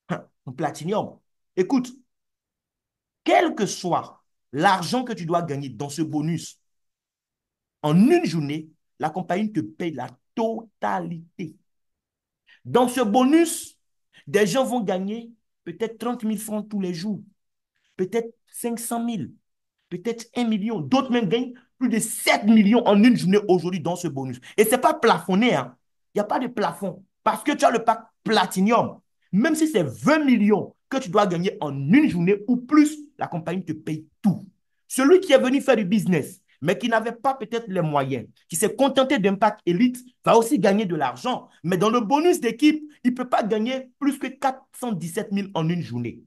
en Platinum, écoute, quel que soit l'argent que tu dois gagner dans ce bonus, en une journée, la compagnie te paye la totalité. Dans ce bonus, des gens vont gagner peut-être 30 000 francs tous les jours, peut-être 500 000, peut-être 1 million. D'autres même gagnent plus de 7 millions en une journée aujourd'hui dans ce bonus. Et ce n'est pas plafonné, hein. Il n'y a pas de plafond. Parce que tu as le pack Platinum. Même si c'est 20 millions que tu dois gagner en une journée ou plus, la compagnie te paye tout. Celui qui est venu faire du business, mais qui n'avait pas peut-être les moyens, qui s'est contenté d'un pack élite, va aussi gagner de l'argent. Mais dans le bonus d'équipe, il ne peut pas gagner plus que 417 000 en une journée.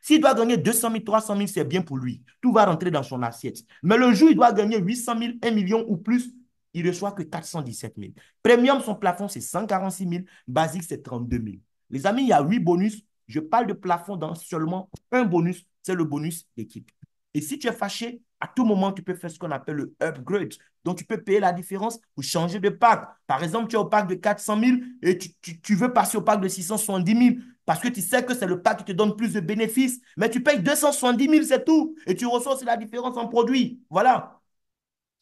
S'il doit gagner 200 000, 300 000, c'est bien pour lui. Tout va rentrer dans son assiette. Mais le jour où il doit gagner 800 000, 1 million ou plus, il ne reçoit que 417 000. Premium, son plafond, c'est 146 000. Basique, c'est 32 000. Les amis, il y a 8 bonus. Je parle de plafond dans seulement un bonus. C'est le bonus d'équipe. Et si tu es fâché, à tout moment, tu peux faire ce qu'on appelle le upgrade. Donc, tu peux payer la différence pour changer de pack. Par exemple, tu es au pack de 400 000 et tu veux passer au pack de 670 000 parce que tu sais que c'est le pack qui te donne plus de bénéfices. Mais tu payes 270 000, c'est tout. Et tu reçois aussi la différence en produit. Voilà.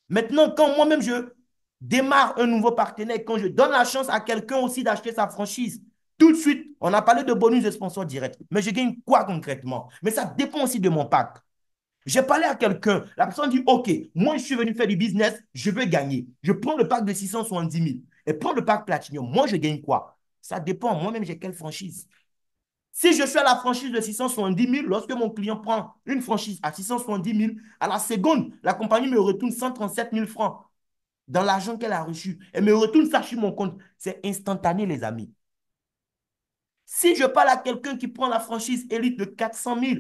Maintenant, quand moi-même, je démarre un nouveau partenaire, quand je donne la chance à quelqu'un aussi d'acheter sa franchise, tout de suite, on a parlé de bonus de sponsor direct. Mais je gagne quoi concrètement? Mais ça dépend aussi de mon pack. J'ai parlé à quelqu'un, la personne dit, OK, moi je suis venu faire du business, je veux gagner. Je prends le pack de 670 000 et prends le pack Platinum. Moi, je gagne quoi? Ça dépend. Moi-même, j'ai quelle franchise? Si je suis à la franchise de 670 000, lorsque mon client prend une franchise à 670 000, à la seconde, la compagnie me retourne 137 000 francs dans l'argent qu'elle a reçu. Elle me retourne ça sur mon compte. C'est instantané, les amis. Si je parle à quelqu'un qui prend la franchise élite de 400 000,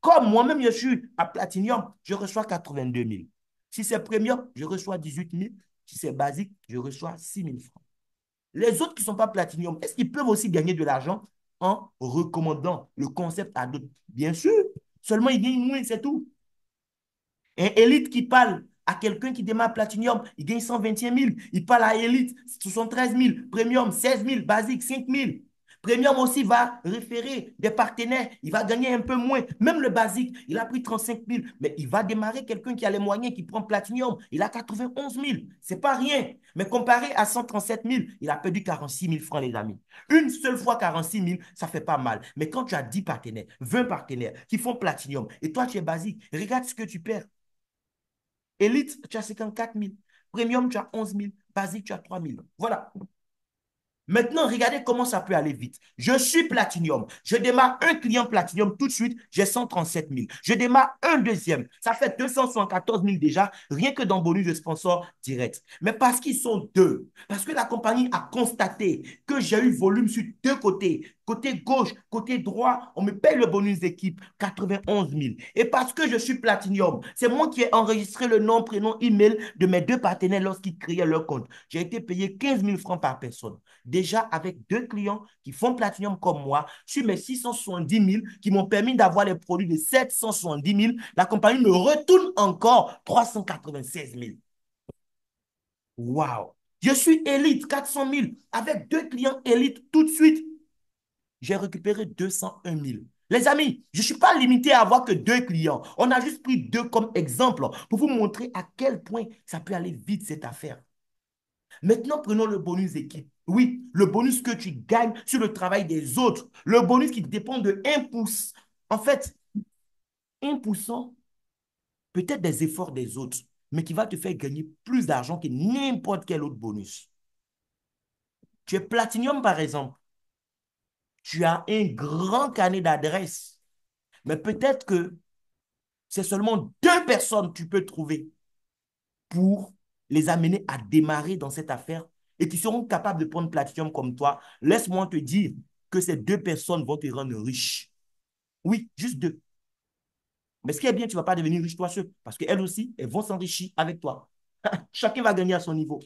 comme moi-même je suis à Platinum, je reçois 82 000. Si c'est Premium, je reçois 18 000. Si c'est basique, je reçois 6 000 francs. Les autres qui ne sont pas Platinum, est-ce qu'ils peuvent aussi gagner de l'argent en recommandant le concept à d'autres? Bien sûr. Seulement, ils gagnent moins, c'est tout. Un élite qui parle à quelqu'un qui démarre Platinum, il gagne 121 000. Il parle à élite, 73 000. Premium, 16 000. Basique, 5 000. Premium aussi va référer des partenaires. Il va gagner un peu moins. Même le basique, il a pris 35 000. Mais il va démarrer quelqu'un qui a les moyens, qui prend Platinum. Il a 91 000. C'est pas rien. Mais comparé à 137 000, il a perdu 46 000 francs, les amis. Une seule fois 46 000, ça fait pas mal. Mais quand tu as 10 partenaires, 20 partenaires qui font Platinum et toi, tu es basique, regarde ce que tu perds. Élite, tu as 54 000. Premium, tu as 11 000. Basique, tu as 3 000. Voilà. Maintenant, regardez comment ça peut aller vite. Je suis Platinum. Je démarre un client Platinum tout de suite, j'ai 137 000. Je démarre un deuxième. Ça fait 274 000 déjà, rien que dans bonus de sponsor direct. Mais parce qu'ils sont deux, parce que la compagnie a constaté que j'ai eu volume sur deux côtés, côté gauche, côté droit, on me paye le bonus d'équipe, 91 000. Et parce que je suis Platinum, c'est moi qui ai enregistré le nom, prénom, email de mes deux partenaires lorsqu'ils créaient leur compte. J'ai été payé 15 000 francs par personne. Déjà avec deux clients qui font Platinum comme moi, sur mes 670 000 qui m'ont permis d'avoir les produits de 770 000, la compagnie me retourne encore 396 000. Waouh! Je suis élite, 400 000. Avec deux clients élite tout de suite, j'ai récupéré 201 000. Les amis, je ne suis pas limité à avoir que deux clients. On a juste pris deux comme exemple pour vous montrer à quel point ça peut aller vite cette affaire. Maintenant, prenons le bonus équipe. Oui, le bonus que tu gagnes sur le travail des autres. Le bonus qui dépend de 1%. En fait, 1% peut-être des efforts des autres, mais qui va te faire gagner plus d'argent que n'importe quel autre bonus. Tu es Platinum, par exemple. Tu as un grand carnet d'adresses, mais peut-être que c'est seulement deux personnes que tu peux trouver pour les amener à démarrer dans cette affaire et qui seront capables de prendre Platinum comme toi. Laisse-moi te dire que ces deux personnes vont te rendre riche. Oui, juste deux. Mais ce qui est bien, tu ne vas pas devenir riche toi seul parce qu'elles aussi, elles vont s'enrichir avec toi. Chacun va gagner à son niveau.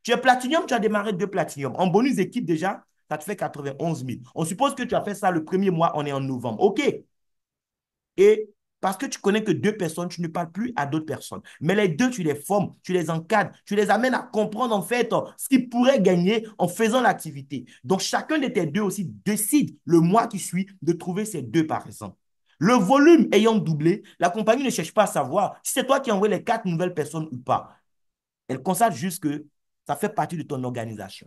Tu es Platinum, tu as démarré deux Platinum. En bonus d'équipe déjà, ça te fait 91 000. On suppose que tu as fait ça le premier mois, on est en novembre. OK. Et parce que tu connais que deux personnes, tu ne parles plus à d'autres personnes. Mais les deux, tu les formes, tu les encadres, tu les amènes à comprendre en fait ce qu'ils pourraient gagner en faisant l'activité. Donc, chacun de tes deux aussi décide le mois qui suit de trouver ces deux, par exemple. Le volume ayant doublé, la compagnie ne cherche pas à savoir si c'est toi qui envoies les quatre nouvelles personnes ou pas. Elle constate juste que ça fait partie de ton organisation.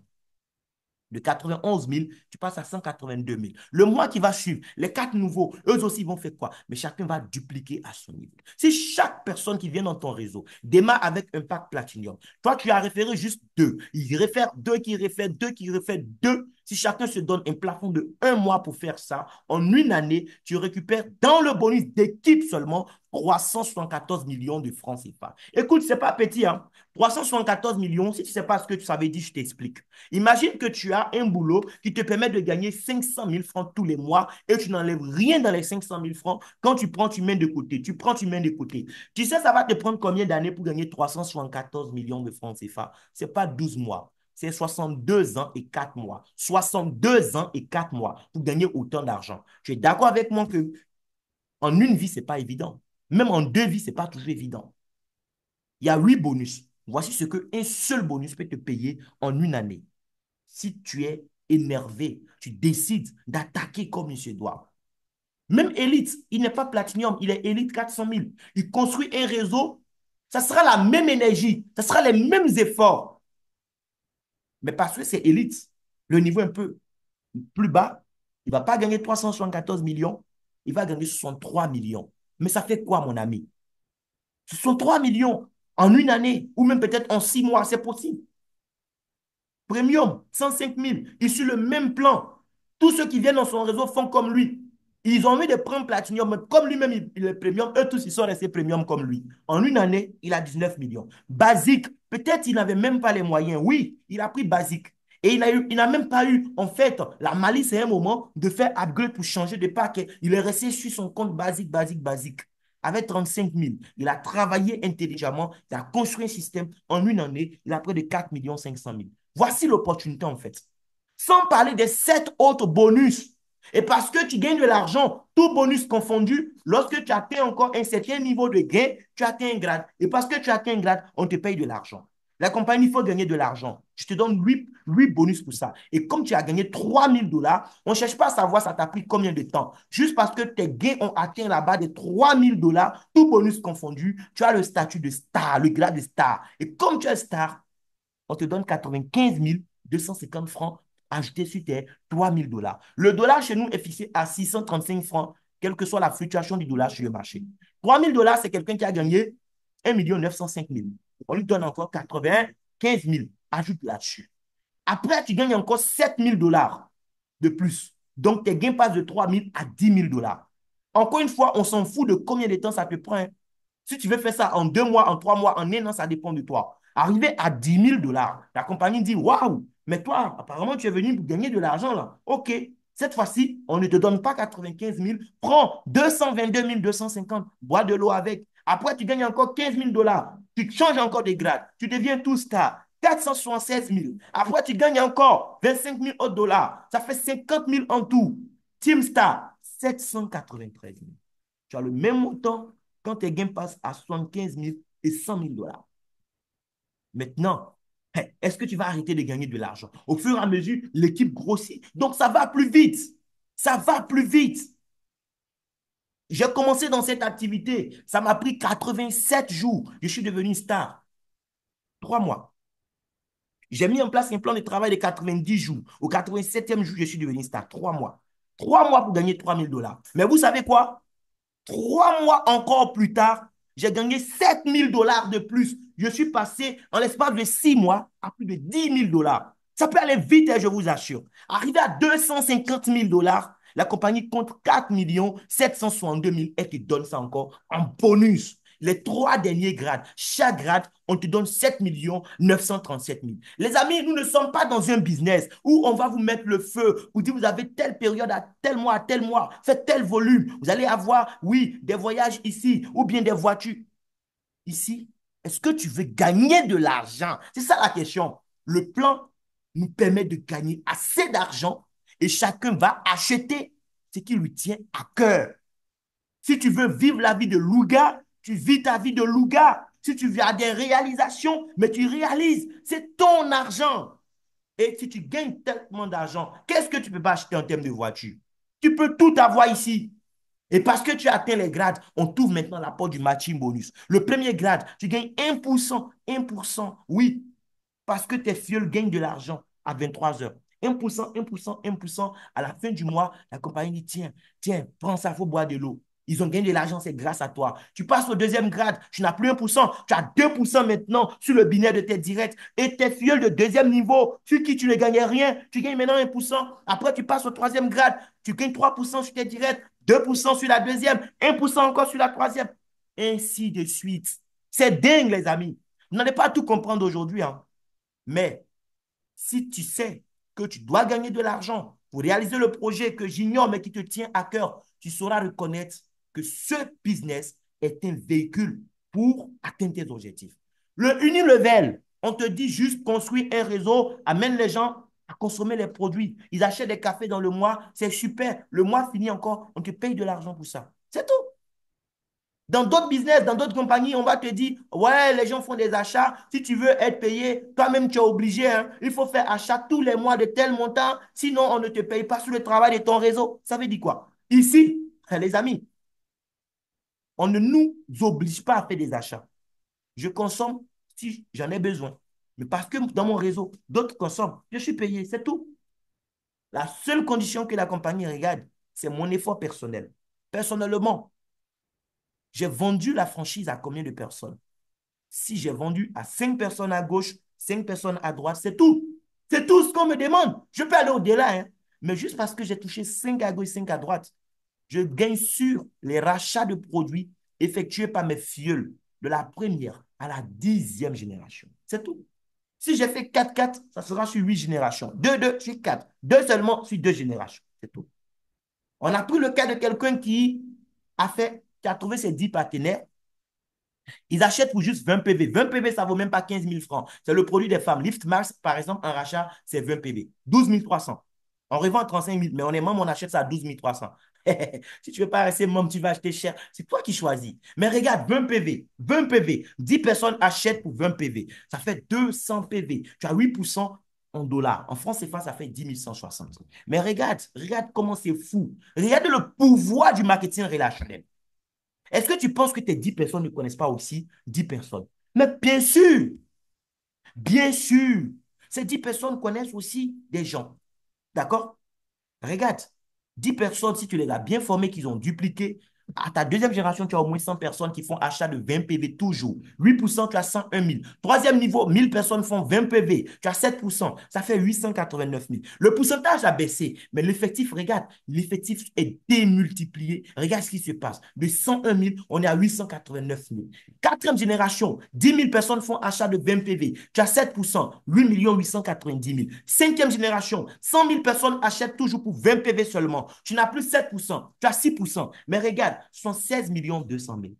De 91 000, tu passes à 182 000. Le mois qui va suivre, les quatre nouveaux, eux aussi vont faire quoi? Mais chacun va dupliquer à son niveau. Si chaque personne qui vient dans ton réseau démarre avec un pack Platinum, toi, tu as référé juste deux. Il réfère deux qui réfèrent deux qui réfèrent deux. Si chacun se donne un plafond de un mois pour faire ça, en une année, tu récupères dans le bonus d'équipe seulement 374 millions de francs CFA. Écoute, ce n'est pas petit, hein? 374 millions, si tu ne sais pas ce que tu savais dire, je t'explique. Imagine que tu as un boulot qui te permet de gagner 500 000 francs tous les mois et tu n'enlèves rien dans les 500 000 francs. Quand tu prends, tu mets de côté. Tu prends, tu mets de côté. Tu sais, ça va te prendre combien d'années pour gagner 374 millions de francs CFA? Ce n'est pas 12 mois. C'est 62 ans et 4 mois. 62 ans et 4 mois pour gagner autant d'argent. Tu es d'accord avec moi que en une vie, ce n'est pas évident. Même en deux vies, ce n'est pas toujours évident. Il y a 8 bonus. Voici ce qu'un seul bonus peut te payer en une année. Si tu es énervé, tu décides d'attaquer comme il se doit. Même Elite, il n'est pas Platinum, il est Elite 400 000. Il construit un réseau, ça sera la même énergie, ça sera les mêmes efforts. Mais parce que c'est Elite, le niveau est un peu plus bas, il ne va pas gagner 374 millions, il va gagner 63 millions. Mais ça fait quoi, mon ami? Ce sont 3 millions en une année ou même peut-être en 6 mois, c'est possible. Premium, 105 000. Il suit le même plan. Tous ceux qui viennent dans son réseau font comme lui. Ils ont envie de prendre Platinum, mais comme lui-même, il est premium, eux tous, ils sont restés premium comme lui. En une année, il a 19 millions. Basique, peut-être il n'avait même pas les moyens. Oui, il a pris Basique. Et il n'a même pas eu, en fait, la malice à un moment de faire upgrade pour changer de paquet. Il est resté sur son compte basique, basique, basique. Avec 35 000, il a travaillé intelligemment, il a construit un système. En une année, il a près de 4 500 000. Voici l'opportunité en fait. Sans parler des 7 autres bonus. Et parce que tu gagnes de l'argent, tout bonus confondu, lorsque tu atteins encore un certain niveau de gain, tu atteins un grade. Et parce que tu atteins un grade, on te paye de l'argent. La compagnie, il faut gagner de l'argent. Je te donne 8 bonus pour ça. Et comme tu as gagné 3 000 $, on ne cherche pas à savoir ça t'a pris combien de temps. Juste parce que tes gains ont atteint la barre des 3 000 $, tout bonus confondu, tu as le statut de star, le grade de star. Et comme tu es star, on te donne 95 250 francs ajoutés sur tes 3 000 $. Le dollar chez nous est fixé à 635 francs, quelle que soit la fluctuation du dollar sur le marché. 3 000 $, c'est quelqu'un qui a gagné 1 905 000. On lui donne encore 95 000. Ajoute là-dessus. Après, tu gagnes encore 7 000 $ de plus. Donc, tes gains passent de 3 000 à 10 000 $. Encore une fois, on s'en fout de combien de temps ça te prend, hein. Si tu veux faire ça en 2 mois, en 3 mois, en un an, ça dépend de toi. Arrivé à 10 000 $, la compagnie dit, waouh, mais toi, apparemment, tu es venu pour gagner de l'argent là. OK, cette fois-ci, on ne te donne pas 95 000. Prends 222 250, bois de l'eau avec. Après, tu gagnes encore 15 000 $. Tu changes encore de grade. Tu deviens tout star. 476 000. Après, tu gagnes encore 25 000 autres dollars. Ça fait 50 000 en tout. Team Star, 793 000. Tu as le même montant quand tes gains passent à 75 000 et 100 000 $. Maintenant, est-ce que tu vas arrêter de gagner de l'argent? Au fur et à mesure, l'équipe grossit. Donc, ça va plus vite. Ça va plus vite. J'ai commencé dans cette activité. Ça m'a pris 87 jours. Je suis devenu star. 3 mois. J'ai mis en place un plan de travail de 90 jours. Au 87e jour, je suis devenu star. 3 mois. 3 mois pour gagner 3 000 $. Mais vous savez quoi? 3 mois encore plus tard, j'ai gagné 7 000 $ de plus. Je suis passé en l'espace de 6 mois à plus de 10 000 $. Ça peut aller vite, hein, je vous assure. Arrivé à 250 000 $, la compagnie compte 4 762 000 et te donne ça encore en bonus. Les 3 derniers grades, chaque grade, on te donne 7 937 000. Les amis, nous ne sommes pas dans un business où on va vous mettre le feu, vous dire vous avez telle période à tel mois, faites tel volume. Vous allez avoir, oui, des voyages ici ou bien des voitures ici. Est-ce que tu veux gagner de l'argent? C'est ça la question. Le plan nous permet de gagner assez d'argent et chacun va acheter ce qui lui tient à cœur. Si tu veux vivre la vie de Louga, tu vis ta vie de Louga. Si tu as des réalisations, mais tu réalises, c'est ton argent. Et si tu gagnes tellement d'argent, qu'est-ce que tu ne peux pas acheter en termes de voiture? Tu peux tout avoir ici. Et parce que tu as atteint les grades, on t'ouvre maintenant la porte du matching bonus. Le premier grade, tu gagnes 1%, 1%. Oui, parce que tes fioles gagnent de l'argent à 23 heures. 1%, 1%, 1%. À la fin du mois, la compagnie dit, tiens, tiens, prends ça, il faut boire de l'eau. Ils ont gagné de l'argent, c'est grâce à toi. Tu passes au deuxième grade, tu n'as plus 1%, tu as 2% maintenant sur le binaire de tes directs. Et tes fioles de deuxième niveau, sur qui tu ne gagnais rien, tu gagnes maintenant 1%. Après, tu passes au troisième grade, tu gagnes 3% sur tes directs, 2% sur la deuxième, 1% encore sur la troisième. Ainsi de suite. C'est dingue, les amis. Vous n'allez pas tout comprendre aujourd'hui, hein. Mais si tu sais que tu dois gagner de l'argent pour réaliser le projet que j'ignore mais qui te tient à cœur, tu sauras reconnaître que ce business est un véhicule pour atteindre tes objectifs. Le Unilevel, on te dit juste construire un réseau, amène les gens à consommer les produits. Ils achètent des cafés dans le mois, c'est super. Le mois finit encore, on te paye de l'argent pour ça. C'est tout. Dans d'autres business, dans d'autres compagnies, on va te dire, ouais, les gens font des achats. Si tu veux être payé, toi-même, tu es obligé, hein. Il faut faire achat tous les mois de tel montant. Sinon, on ne te paye pas sur le travail de ton réseau. Ça veut dire quoi? Ici, les amis, on ne nous oblige pas à faire des achats. Je consomme si j'en ai besoin. Mais parce que dans mon réseau, d'autres consomment. Je suis payé, c'est tout. La seule condition que la compagnie regarde, c'est mon effort personnel. Personnellement, J'ai vendu la franchise à combien de personnes? Si j'ai vendu à 5 personnes à gauche, 5 personnes à droite, c'est tout. C'est tout ce qu'on me demande. Je peux aller au-delà, hein. Mais juste parce que j'ai touché 5 à gauche, 5 à droite, je gagne sur les rachats de produits effectués par mes filleuls de la première à la 10e génération. C'est tout. Si j'ai fait 4-4, ça sera sur 8 générations. 2-2 sur 4. 2 seulement sur 2 générations. C'est tout. On a pris le cas de quelqu'un qui a trouvé ses 10 partenaires. Ils achètent pour juste 20 PV. 20 PV, ça ne vaut même pas 15 000 francs. C'est le produit des femmes. Lift Max, par exemple, un rachat, c'est 20 PV. 12 300. On revend 35 000, mais on est membre, on achète ça à 12 300. Si tu ne veux pas rester membre, tu vas acheter cher. C'est toi qui choisis. Mais regarde, 20 PV, 20 PV, 10 personnes achètent pour 20 PV. Ça fait 200 PV. Tu as 8% en dollars. En France CFA, ça fait 10 160. Mais regarde comment c'est fou. Regarde le pouvoir du marketing relationnel. Est-ce que tu penses que tes 10 personnes ne connaissent pas aussi 10 personnes? Mais bien sûr, ces 10 personnes connaissent aussi des gens. D'accord? Regarde, 10 personnes, si tu les as bien formées, qu'ils ont dupliqué, à ta deuxième génération, tu as au moins 100 personnes qui font achat de 20 PV toujours. 8%, tu as 101 000. Troisième niveau, 1000 personnes font 20 PV. Tu as 7%. Ça fait 889 000. Le pourcentage a baissé, mais l'effectif, regarde, l'effectif est démultiplié. Regarde ce qui se passe. De 101 000, on est à 889 000. Quatrième génération, 10 000 personnes font achat de 20 PV. Tu as 7%, 8 890 000. Cinquième génération, 100 000 personnes achètent toujours pour 20 PV seulement. Tu n'as plus 7%, tu as 6%. Mais regarde, ce sont 16 200 000.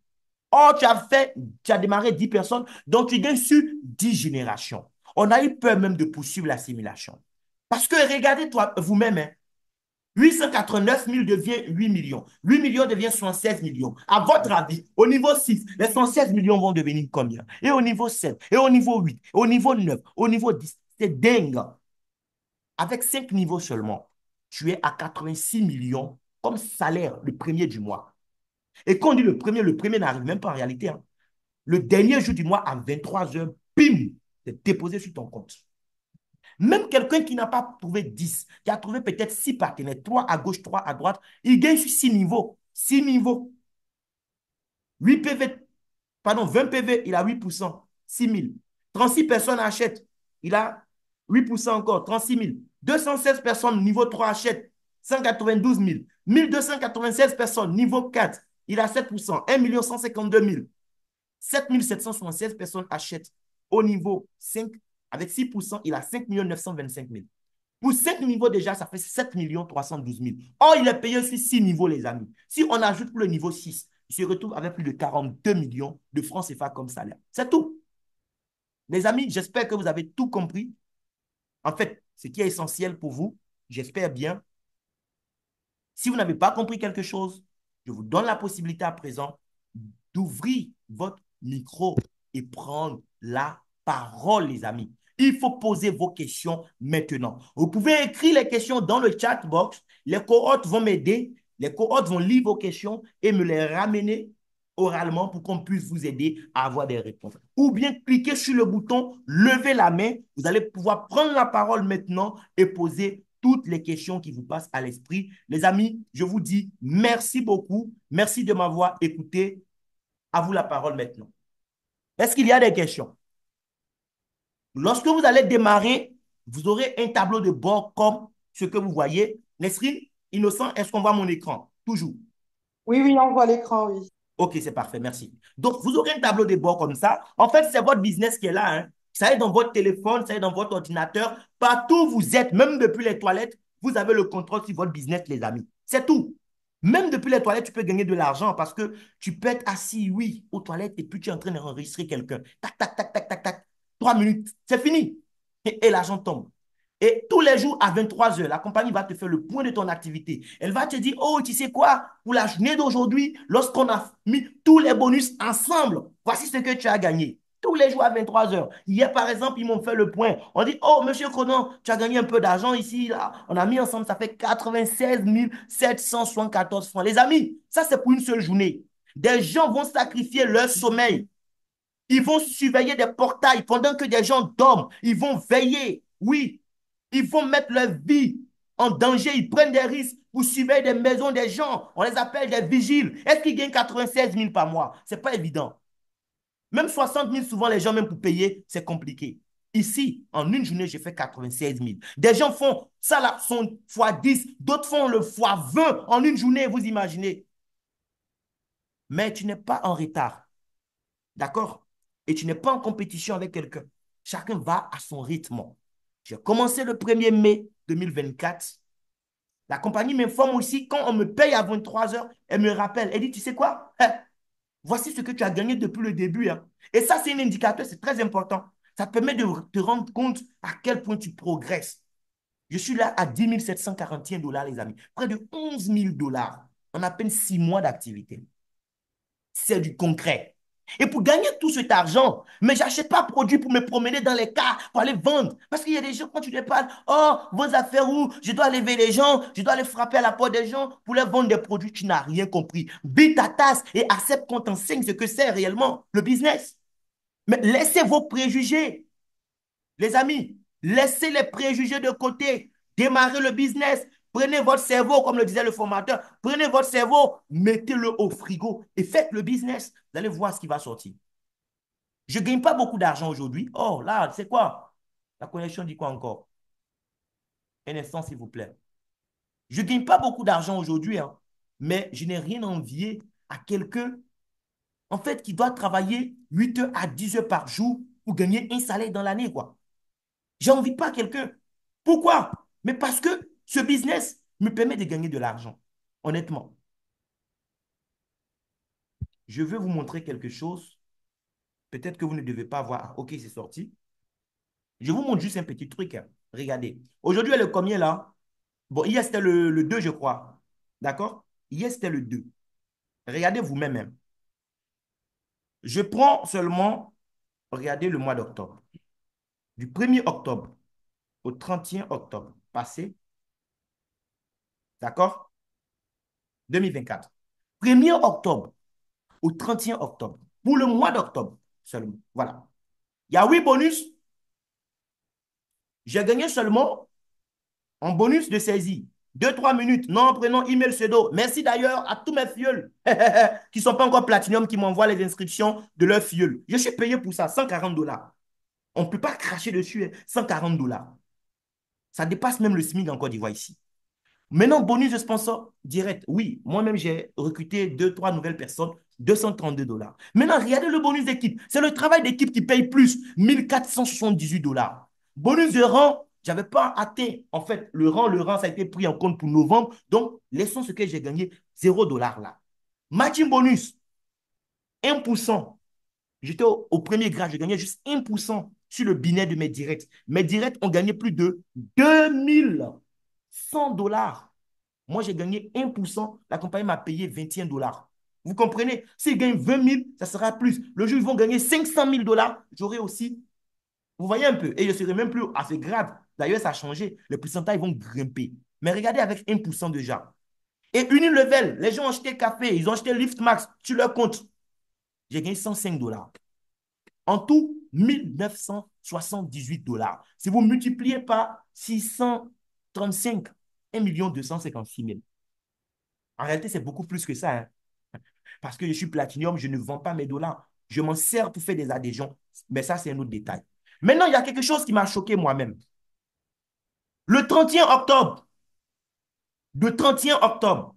Or, tu as démarré 10 personnes, donc tu gagnes sur 10 générations. On a eu peur même de poursuivre la simulation. Parce que regardez toi vous-même, hein, 889 000 devient 8 millions. 8 millions devient 76 millions. À votre avis, au niveau 6, les 76 millions vont devenir combien? Et au niveau 7, et au niveau 8, et au niveau 9, au niveau 10. C'est dingue. Avec 5 niveaux seulement, tu es à 86 millions comme salaire le premier du mois. Et quand on dit le premier n'arrive même pas en réalité, hein. Le dernier jour du mois à 23 heures, bim, c'est déposé sur ton compte. Même quelqu'un qui n'a pas trouvé 10, qui a trouvé peut-être 6 partenaires, 3 à gauche, 3 à droite, il gagne sur 6 niveaux. 6 niveaux. 8 PV, pardon, 20 PV, il a 8%, 6 000. 36 personnes achètent, il a 8% encore, 36 000. 216 personnes, niveau 3 achètent, 192 000. 1296 personnes, niveau 4, il a 7%, 1 152 000. 7 776 personnes achètent au niveau 5, avec 6%, il a 5 925 000. Pour 5 niveaux déjà, ça fait 7 312 000. Or, il est payé sur 6 niveaux, les amis. Si on ajoute pour le niveau 6, il se retrouve avec plus de 42 millions de francs CFA comme salaire. C'est tout. Les amis, j'espère que vous avez tout compris. En fait, ce qui est essentiel pour vous, j'espère bien. Si vous n'avez pas compris quelque chose, je vous donne la possibilité à présent d'ouvrir votre micro et prendre la parole, les amis. Il faut poser vos questions maintenant. Vous pouvez écrire les questions dans le chat box. Les cohortes vont m'aider. Les cohortes vont lire vos questions et me les ramener oralement pour qu'on puisse vous aider à avoir des réponses. Ou bien cliquez sur le bouton lever la main. Vous allez pouvoir prendre la parole maintenant et poser toutes les questions qui vous passent à l'esprit. Les amis, je vous dis merci beaucoup. Merci de m'avoir écouté. À vous la parole maintenant. Est-ce qu'il y a des questions? Lorsque vous allez démarrer, vous aurez un tableau de bord comme ce que vous voyez. Nesrine, Innocent, est-ce qu'on voit mon écran? Toujours. Oui, oui, on voit l'écran, oui. OK, c'est parfait, merci. Donc, vous aurez un tableau de bord comme ça. En fait, c'est votre business qui est là, hein. Ça est dans votre téléphone, ça est dans votre ordinateur. Partout où vous êtes, même depuis les toilettes, vous avez le contrôle sur votre business, les amis. C'est tout. Même depuis les toilettes, tu peux gagner de l'argent parce que tu peux être assis, oui, aux toilettes et puis tu es en train d'enregistrer quelqu'un. Tac, tac, tac, tac, tac, tac. 3 minutes, c'est fini. Et l'argent tombe. Et tous les jours à 23 heures, la compagnie va te faire le point de ton activité. Elle va te dire, oh, tu sais quoi, pour la journée d'aujourd'hui, lorsqu'on a mis tous les bonus ensemble, voici ce que tu as gagné. Tous les jours à 23 heures. Hier, par exemple, ils m'ont fait le point. On dit, oh, monsieur Cronon, tu as gagné un peu d'argent ici, là. On a mis ensemble, ça fait 96 774 francs. Les amis, ça, c'est pour une seule journée. Des gens vont sacrifier leur sommeil. Ils vont surveiller des portails pendant que des gens dorment. Ils vont veiller. Oui, ils vont mettre leur vie en danger, ils prennent des risques pour surveiller des maisons des gens. On les appelle des vigiles. Est-ce qu'ils gagnent 96 000 par mois? Ce n'est pas évident. Même 60 000, souvent, les gens, même pour payer, c'est compliqué. Ici, en une journée, j'ai fait 96 000. Des gens font ça là, sont fois 10, d'autres font le fois 20 en une journée, vous imaginez. Mais tu n'es pas en retard, d'accord? Et tu n'es pas en compétition avec quelqu'un. Chacun va à son rythme. J'ai commencé le 1er mai 2024. La compagnie m'informe aussi, quand on me paye à 23 heures, elle me rappelle. Elle dit, tu sais quoi? Voici ce que tu as gagné depuis le début, hein. Et ça, c'est un indicateur, c'est très important. Ça te permet de te rendre compte à quel point tu progresses. Je suis là à 10 741 dollars, les amis. Près de 11 000 dollars en à peine 6 mois d'activité. C'est du concret. Et pour gagner tout cet argent, mais je n'achète pas de produits pour me promener dans les cars, pour aller vendre. Parce qu'il y a des gens, quand tu les parles, oh, vos affaires où je dois lever les gens, je dois aller frapper à la porte des gens pour leur vendre des produits. Tu n'as rien compris. Bite ta tasse et accepte qu'on t'enseigne ce que c'est réellement le business. Mais laissez vos préjugés. Les amis, laissez les préjugés de côté. Démarrez le business. Prenez votre cerveau, comme le disait le formateur. Prenez votre cerveau, mettez-le au frigo et faites le business. Vous allez voir ce qui va sortir. Je ne gagne pas beaucoup d'argent aujourd'hui. Oh, là, c'est quoi? La connexion dit quoi encore? Un instant, s'il vous plaît. Je ne gagne pas beaucoup d'argent aujourd'hui, hein, mais je n'ai rien envié à quelqu'un, en fait, qui doit travailler 8 heures à 10 heures par jour pour gagner un salaire dans l'année, quoi. J'envie pas quelqu'un. Pourquoi? Mais parce que ce business me permet de gagner de l'argent. Honnêtement, je veux vous montrer quelque chose. Peut-être que vous ne devez pas voir. OK, c'est sorti. Je vous montre juste un petit truc, hein. Regardez. Aujourd'hui, elle est combien là? Bon, hier, c'était le 2, je crois. D'accord? Hier, c'était le 2. Regardez vous-même, hein. Je prends seulement, regardez le mois d'octobre. Du 1er octobre au 31 octobre passé, d'accord? 2024. 1er octobre au 31 octobre, pour le mois d'octobre seulement. Voilà. Il y a 8 bonus. J'ai gagné seulement en bonus de saisie. 2-3 minutes, nom, prénom, email, pseudo. Merci d'ailleurs à tous mes filleuls qui ne sont pas encore platinum, qui m'envoient les inscriptions de leurs filleuls. Je suis payé pour ça, 140 dollars. On ne peut pas cracher dessus, hein, 140 dollars. Ça dépasse même le SMIC en Côte d'Ivoire ici. Maintenant, bonus de sponsor direct. Oui, moi-même, j'ai recruté 2-3 nouvelles personnes, 232 dollars. Maintenant, regardez le bonus d'équipe. C'est le travail d'équipe qui paye plus, 1478 dollars. Bonus de rang, je n'avais pas atteint. En fait, le rang, ça a été pris en compte pour novembre. Donc, laissons ce que j'ai gagné, 0 dollars là. Matching bonus, 1%. J'étais au premier grade, je gagnais juste 1% sur le binet de mes directs. Mes directs ont gagné plus de 2100 dollars. Moi, j'ai gagné 1%. La compagnie m'a payé 21 dollars. Vous comprenez? S'ils gagnent 20 000, ça sera plus. Le jour où ils vont gagner 500 000 dollars, j'aurai aussi. Vous voyez un peu? Et je ne serai même plus à ce grade. D'ailleurs, ça a changé. Les pourcentages vont grimper. Mais regardez avec 1% déjà. Et Unilevel, les gens ont acheté café, ils ont acheté Liftmax sur leur compte. J'ai gagné 105 dollars. En tout, 1978 dollars. Si vous multipliez par 635, 1 256 000. En réalité, c'est beaucoup plus que ça, hein. Parce que je suis platinium, je ne vends pas mes dollars. Je m'en sers pour faire des adhésions. Mais ça, c'est un autre détail. Maintenant, il y a quelque chose qui m'a choqué moi-même. Le 31 octobre, le 31 octobre,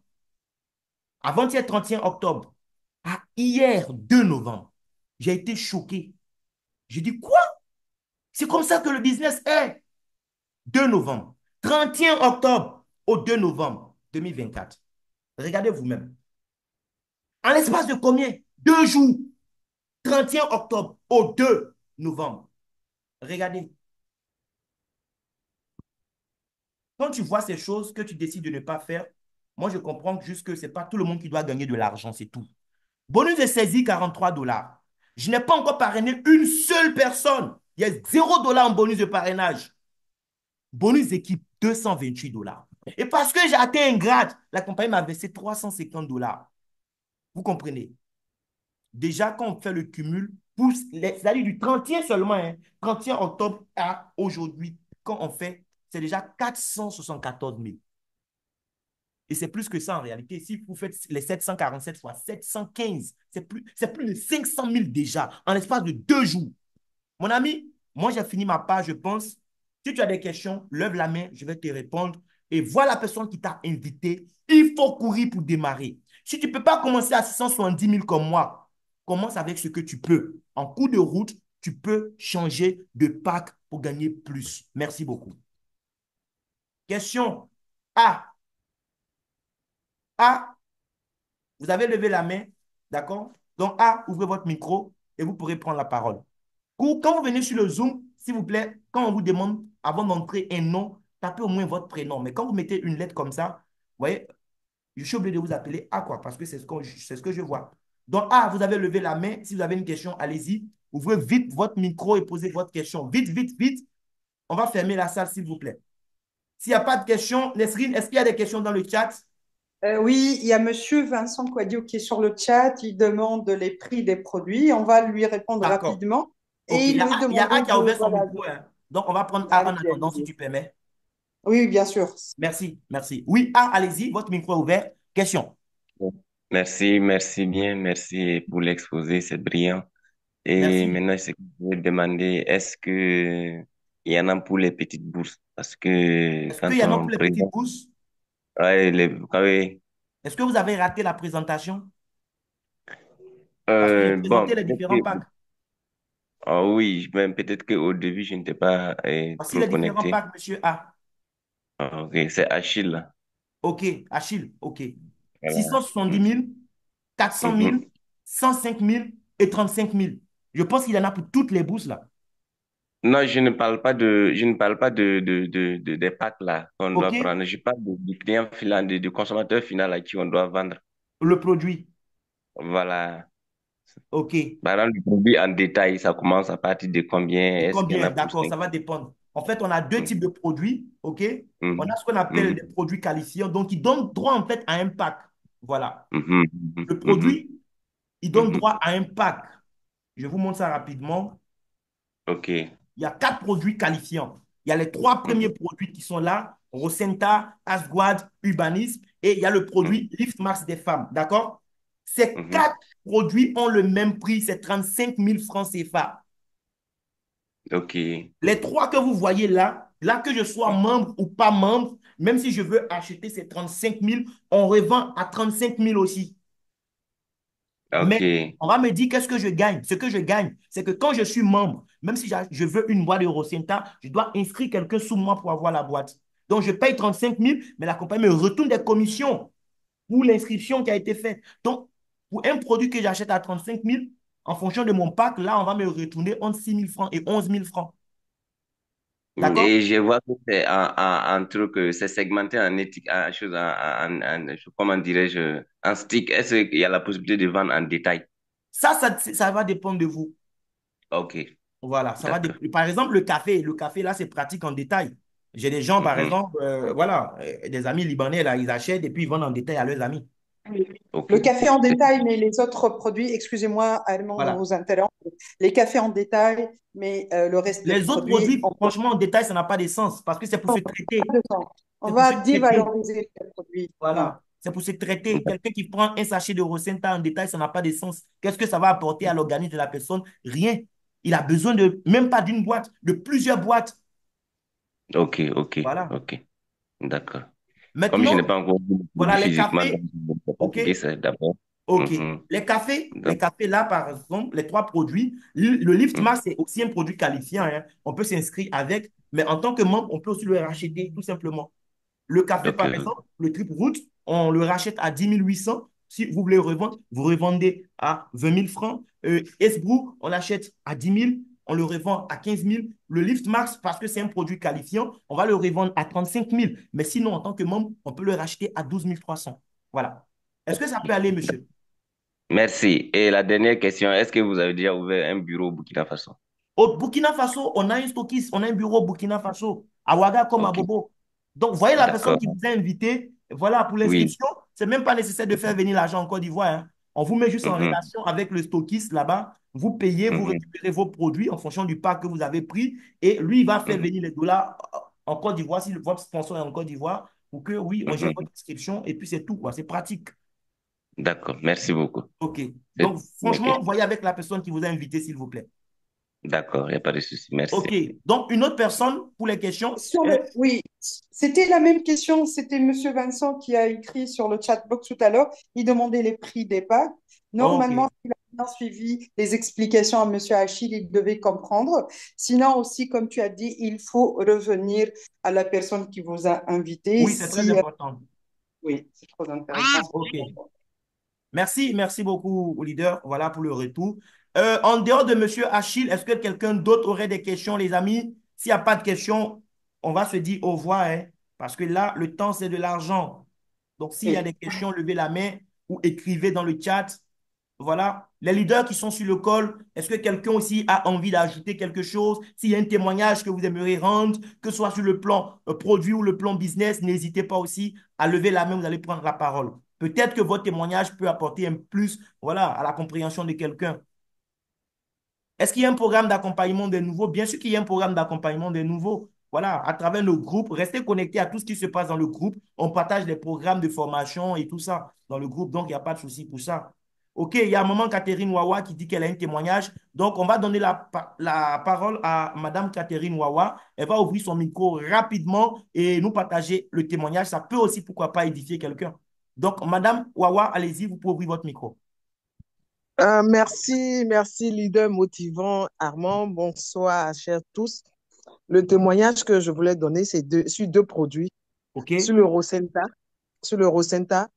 avant-hier 31 octobre, à hier 2 novembre, j'ai été choqué. J'ai dit, quoi? C'est comme ça que le business est. 2 novembre, 31 octobre au 2 novembre 2024. Regardez vous-même. En l'espace de combien? 2 jours. 31 octobre au 2 novembre. Regardez. Quand tu vois ces choses que tu décides de ne pas faire, moi je comprends juste que ce n'est pas tout le monde qui doit gagner de l'argent, c'est tout. Bonus de saisie, 43 dollars. Je n'ai pas encore parrainé une seule personne. Il y a 0 dollars en bonus de parrainage. Bonus d'équipe, 228 dollars. Et parce que j'ai atteint un grade, la compagnie m'a versé 350 dollars. Vous comprenez? Déjà, quand on fait le cumul, c'est-à-dire du 31 seulement, hein, 31 octobre à aujourd'hui, quand on fait c'est déjà 474 000. Et c'est plus que ça en réalité. Si vous faites les 747 fois 715, c'est plus de 500 000 déjà en l'espace de 2 jours. Mon ami, moi j'ai fini ma part, je pense. Si tu as des questions, lève la main, je vais te répondre. Et vois la personne qui t'a invité. Il faut courir pour démarrer. Si tu ne peux pas commencer à 670 000 comme moi, commence avec ce que tu peux. En cours de route, tu peux changer de pack pour gagner plus. Merci beaucoup. Question A. A, vous avez levé la main, d'accord? Donc A, ouvrez votre micro et vous pourrez prendre la parole. Quand vous venez sur le Zoom, s'il vous plaît, quand on vous demande, avant d'entrer un nom, tapez au moins votre prénom. Mais quand vous mettez une lettre comme ça, vous voyez, je suis obligé de vous appeler A, quoi, parce que c'est ce que je vois. Donc A, vous avez levé la main. Si vous avez une question, allez-y. Ouvrez vite votre micro et posez votre question. Vite, vite, vite. On va fermer la salle, s'il vous plaît. S'il n'y a pas de questions, Nesrine, est-ce qu'il y a des questions dans le chat? Oui, il y a Monsieur Vincent Quadio qui est sur le chat. Il demande les prix des produits. On va lui répondre D'accord. rapidement. OK. Et Il y il a, veut il y a A demander qui a de, ouvert son voilà, micro, hein. Donc, on va prendre A en allez-y, attendant, si allez-y. tu permets. Oui, bien sûr. Merci, merci. Oui, A, allez-y, votre micro est ouvert. Question. Merci bien, merci pour l'exposé, c'est brillant. Et Merci. maintenant, ce que je vais demander, est-ce que il y en a pour les petites bourses? Parce que Est-ce qu'il y quand en a on pour les petites présente, bourses? ouais, oui, Est-ce que vous avez raté la présentation? Parce que j'ai présenté bon, les peut-être différents que, packs. oui, ben, peut-être qu'au début, je n'étais pas Voici trop les différents connecté. packs, monsieur A. Ah, ok, c'est Achille, là. OK, Achille, OK. Six Voilà. cent soixante-dix mille, 400 000, Mhm. 105 000 et 35 000. Je pense qu'il y en a pour toutes les bourses, là. Non, je ne parle pas des packs là qu'on doit OK? prendre. Je parle du client final, du consommateur final à qui on doit vendre. Le produit. Voilà. OK. Par exemple, le produit en détail, ça commence à partir de combien? Et Est-ce qu'il y en combien? a pour D'accord, 5? ça va dépendre. En fait, on a deux types de produits, OK? On a Mhm, ce qu'on appelle des mhm, produits qualifiants, donc ils donnent droit en fait à un pack. Voilà. mhm, mhm, Le mhm, produit, il donne mhm. droit à un pack. Je vous montre ça rapidement. Ok. Il y a 4 produits qualifiants. Il y a les 3 premiers Mhm, produits qui sont là, Rosenta, Asguad, Urbanisme, et il y a le mhm, produit Lift Max des femmes. D'accord? Ces mhm. 4 produits ont le même prix, c'est 35 000 francs CFA. Ok. Les trois que vous voyez là, là que je sois membre ou pas membre, même si je veux acheter ces 35 000, on revend à 35 000 aussi. Mais Ok. on va me dire qu'est-ce que je gagne. Ce que je gagne, c'est que quand je suis membre, même si je veux une boîte de Rosenta, je dois inscrire quelqu'un sous moi pour avoir la boîte. Donc, je paye 35 000, mais la compagnie me retourne des commissions pour l'inscription qui a été faite. Donc, pour un produit que j'achète à 35 000, en fonction de mon pack, là, on va me retourner entre 6 000 francs et 11 000 francs. D'accord? Et je vois que c'est un truc, c'est segmenté en éthique, en chose, comment dirais-je, en stick. Est-ce qu'il y a la possibilité de vendre en détail? Ça va dépendre de vous. Ok. Voilà, ça va D'accord. dépendre. Par exemple, le café, là, c'est pratique en détail. J'ai des gens, par Mhm. exemple, voilà, des amis libanais, là, ils achètent et puis ils vendent en détail à leurs amis. Oui. Ok. Le café en détail, mais les autres produits, excusez-moi, Allemand, de Voilà. vous interrompre. Les cafés en détail, mais le reste des Les autres produits, produits, franchement, en détail, ça n'a pas de sens parce que c'est pour se pas traiter. de temps. On C'est pour se va traiter. dévaloriser les produits. Non. Voilà. C'est pour se traiter. Quelqu'un qui prend un sachet de Rosenta en détail, ça n'a pas de sens. Qu'est-ce que ça va apporter à l'organisme de la personne? Rien. Il a besoin de, même pas d'une boîte, de plusieurs boîtes. Ok, ok, Voilà. ok. D'accord. Comme je n'ai Maintenant, pas encore vu le voilà produit les physiquement, donc cafés. je ne peux pas OK? citer ça d'abord. OK. Mhm. Les Donc, cafés là, par exemple, les 3 produits, le Lift mhm. Max, c'est aussi un produit qualifiant, hein. On peut s'inscrire avec, mais en tant que membre, on peut aussi le racheter, tout simplement. Le café, Ok, par exemple, le Trip Root, on le rachète à 10 800. Si vous voulez revendre, vous revendez à 20 000 francs. Esbrou, on l'achète à 10 000, on le revend à 15 000. Le Lift Max, parce que c'est un produit qualifiant, on va le revendre à 35 000. Mais sinon, en tant que membre, on peut le racheter à 12 300. Voilà. Est-ce que ça peut aller, monsieur? merci. Et la dernière question, est-ce que vous avez déjà ouvert un bureau au Burkina Faso? Au Burkina Faso, on a un stockiste, on a un bureau au Burkina Faso, à Ouaga comme à Ok, Bobo. Donc, voyez la personne d'accord. qui vous a invité, voilà, pour Oui. l'inscription, c'est même pas nécessaire de faire venir l'argent en Côte d'Ivoire, hein. On vous met juste en Mhm, relation avec le stockiste là-bas, vous payez, vous mhm, récupérez vos produits en fonction du pack que vous avez pris, et lui, il va faire mhm. venir les dollars en Côte d'Ivoire, si votre sponsor est en Côte d'Ivoire, pour que, oui, on gère Mhm. votre inscription et puis c'est tout, quoi. C'est pratique. D'accord, merci beaucoup. OK. C'est- Donc, Ok, franchement, voyez avec la personne qui vous a invité, s'il vous plaît. d'accord, il n'y a pas de souci. Merci. OK. Donc, une autre personne pour les questions. Oui, c'était la même question. C'était Monsieur Vincent qui a écrit sur le chat box tout à l'heure. Il demandait les prix des packs. Normalement, OK. s'il a bien suivi les explications à Monsieur Achille, il devait comprendre. Sinon aussi, comme tu as dit, il faut revenir à la personne qui vous a invité. Oui, c'est très Si, important. oui, c'est trop intéressant. OK. Merci, merci beaucoup, leader. Voilà pour le retour. En dehors de Monsieur Achille, est-ce que quelqu'un d'autre aurait des questions, les amis? S'il n'y a pas de questions, on va se dire au revoir, hein, parce que là, le temps, c'est de l'argent. Donc, s'il y a Ok. des questions, levez la main ou écrivez dans le chat. Voilà. Les leaders qui sont sur le call, est-ce que quelqu'un aussi a envie d'ajouter quelque chose? S'il y a un témoignage que vous aimeriez rendre, que ce soit sur le plan produit ou le plan business, n'hésitez pas aussi à lever la main, vous allez prendre la parole. Peut-être que votre témoignage peut apporter un plus, voilà, à la compréhension de quelqu'un. Est-ce qu'il y a un programme d'accompagnement des nouveaux? Bien sûr qu'il y a un programme d'accompagnement des nouveaux. Voilà, à travers nos groupes, restez connectés à tout ce qui se passe dans le groupe. On partage des programmes de formation et tout ça dans le groupe, donc il n'y a pas de souci pour ça. OK, il y a un moment Catherine Wawa qui dit qu'elle a un témoignage. Donc, on va donner la parole à Madame Catherine Wawa. Elle va ouvrir son micro rapidement et nous partager le témoignage. Ça peut aussi, pourquoi pas, édifier quelqu'un. Donc, Madame Wawa, allez-y, vous pouvez ouvrir votre micro. Merci, leader motivant Armand. Bonsoir, à chers tous. Le témoignage que je voulais donner, c'est sur deux produits. OK? Sur le Rosenta, sur le Rosenta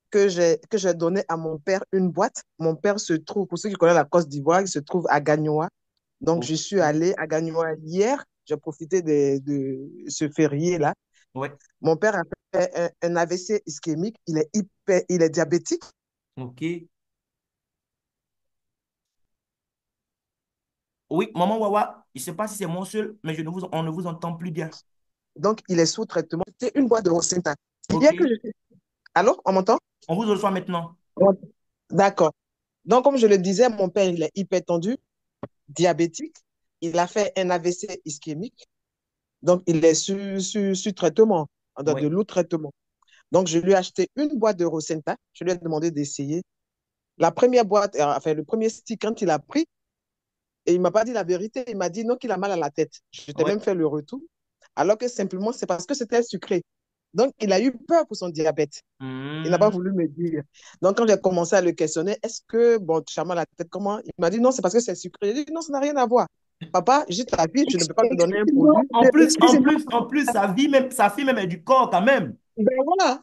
que j'ai donné à mon père une boîte. Mon père se trouve, pour ceux qui connaissent la Côte d'Ivoire, il se trouve à Gagnoa. Donc, je suis OK. allée à Gagnoa hier. J'ai profité de ce férié-là. Ouais. Mon père a fait un AVC ischémique. Il est diabétique. OK. Oui, maman Wawa, je ne sais pas si c'est moi seul, mais on ne vous entend plus bien. Donc, il est sous traitement. C'est une boîte de Rosenta. OK. Hier que je suis... Allô, on m'entend? On vous reçoit maintenant. Ouais. D'accord. Donc, comme je le disais, mon père, il est hypertendu, diabétique. Il a fait un AVC ischémique. Donc, il est sur traitement, dans de Oui. lourds traitements. Donc, je lui ai acheté une boîte de Rosenta. Je lui ai demandé d'essayer. La première boîte, enfin, le premier stick, quand il a pris, et il ne m'a pas dit la vérité, il m'a dit non, qu'il a mal à la tête. Je t'ai Oui. même fait le retour. Alors que simplement, c'est parce que c'était sucré. Donc, il a eu peur pour son diabète. Il n'a pas Hmm. voulu me dire. Donc, quand j'ai commencé à le questionner, est-ce que, bon, tu as mal à la tête, comment? Il m'a dit non, c'est parce que c'est sucré. J'ai dit non, ça n'a rien à voir. Papa, j'ai ta fille, je ne peux pas te donner un Excusez-moi, produit. excusez-moi. Sa fille même est du corps quand même. Ben voilà,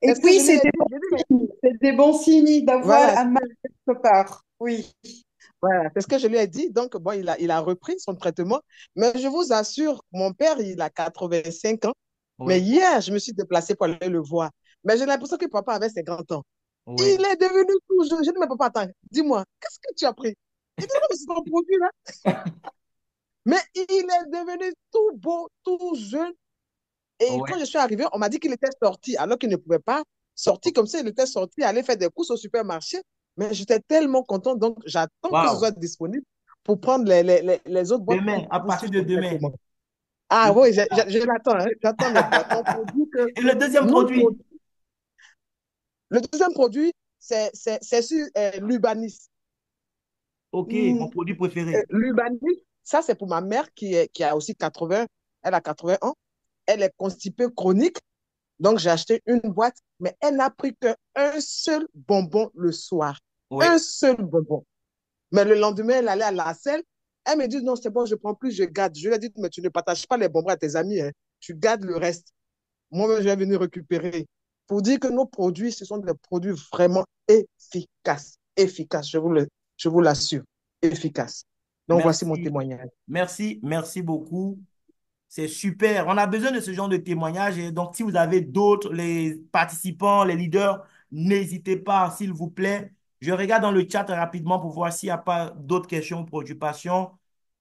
Et c'est ce que puis, je lui ai dit. J'ai dit, mais c'est des bons signes d'avoir voilà, un mal quelque part. Oui. voilà, c'est ce que je lui ai dit. Donc, bon, il a repris son traitement. Mais je vous assure, mon père, il a 85 ans. Mais Oui. hier, je me suis déplacée pour aller le voir. Mais j'ai l'impression que papa avait 50 ans. Il Oui. est devenu tout jeune. Je dis, mais papa, attends, dis-moi, qu'est-ce que tu as pris? Il dit, non, mais c'est ton produit, là. Mais il est devenu tout beau, tout jeune. Et Oui. quand je suis arrivée, on m'a dit qu'il était sorti, alors qu'il ne pouvait pas sortir comme ça. Il était sorti, aller faire des courses au supermarché. Mais j'étais tellement contente. Donc, j'attends que ce Waouh. soit disponible pour prendre les autres boîtes Demain, à pour partir suivre de son demain. traitement. Ah oui, je l'attends. Hein. J'attends les boîtes. On produit que Et le deuxième nous, produit? le deuxième produit, c'est sur l'Ubanis. OK, mon produit préféré. L'Ubanis, ça, c'est pour ma mère qui a aussi 80, elle a 80 ans. Elle est constipée chronique. Donc, j'ai acheté une boîte, mais elle n'a pris qu'un seul bonbon le soir. Un Oui. seul bonbon. Mais le lendemain, elle allait à la selle. Elle me dit, non, c'est bon, je ne prends plus, je garde. Je lui ai dit, mais tu ne partages pas les bonbons à tes amis. Hein. Tu gardes le reste. Moi-même, je vais venir récupérer. Pour dire que nos produits, ce sont des produits vraiment efficaces. Efficaces, je vous l'assure. Efficaces. Donc, voici mon Merci. témoignage. Merci. Merci beaucoup. C'est super. On a besoin de ce genre de témoignages. Et donc, si vous avez d'autres, les participants, les leaders, n'hésitez pas, s'il vous plaît. Je regarde dans le chat rapidement pour voir s'il n'y a pas d'autres questions ou préoccupations.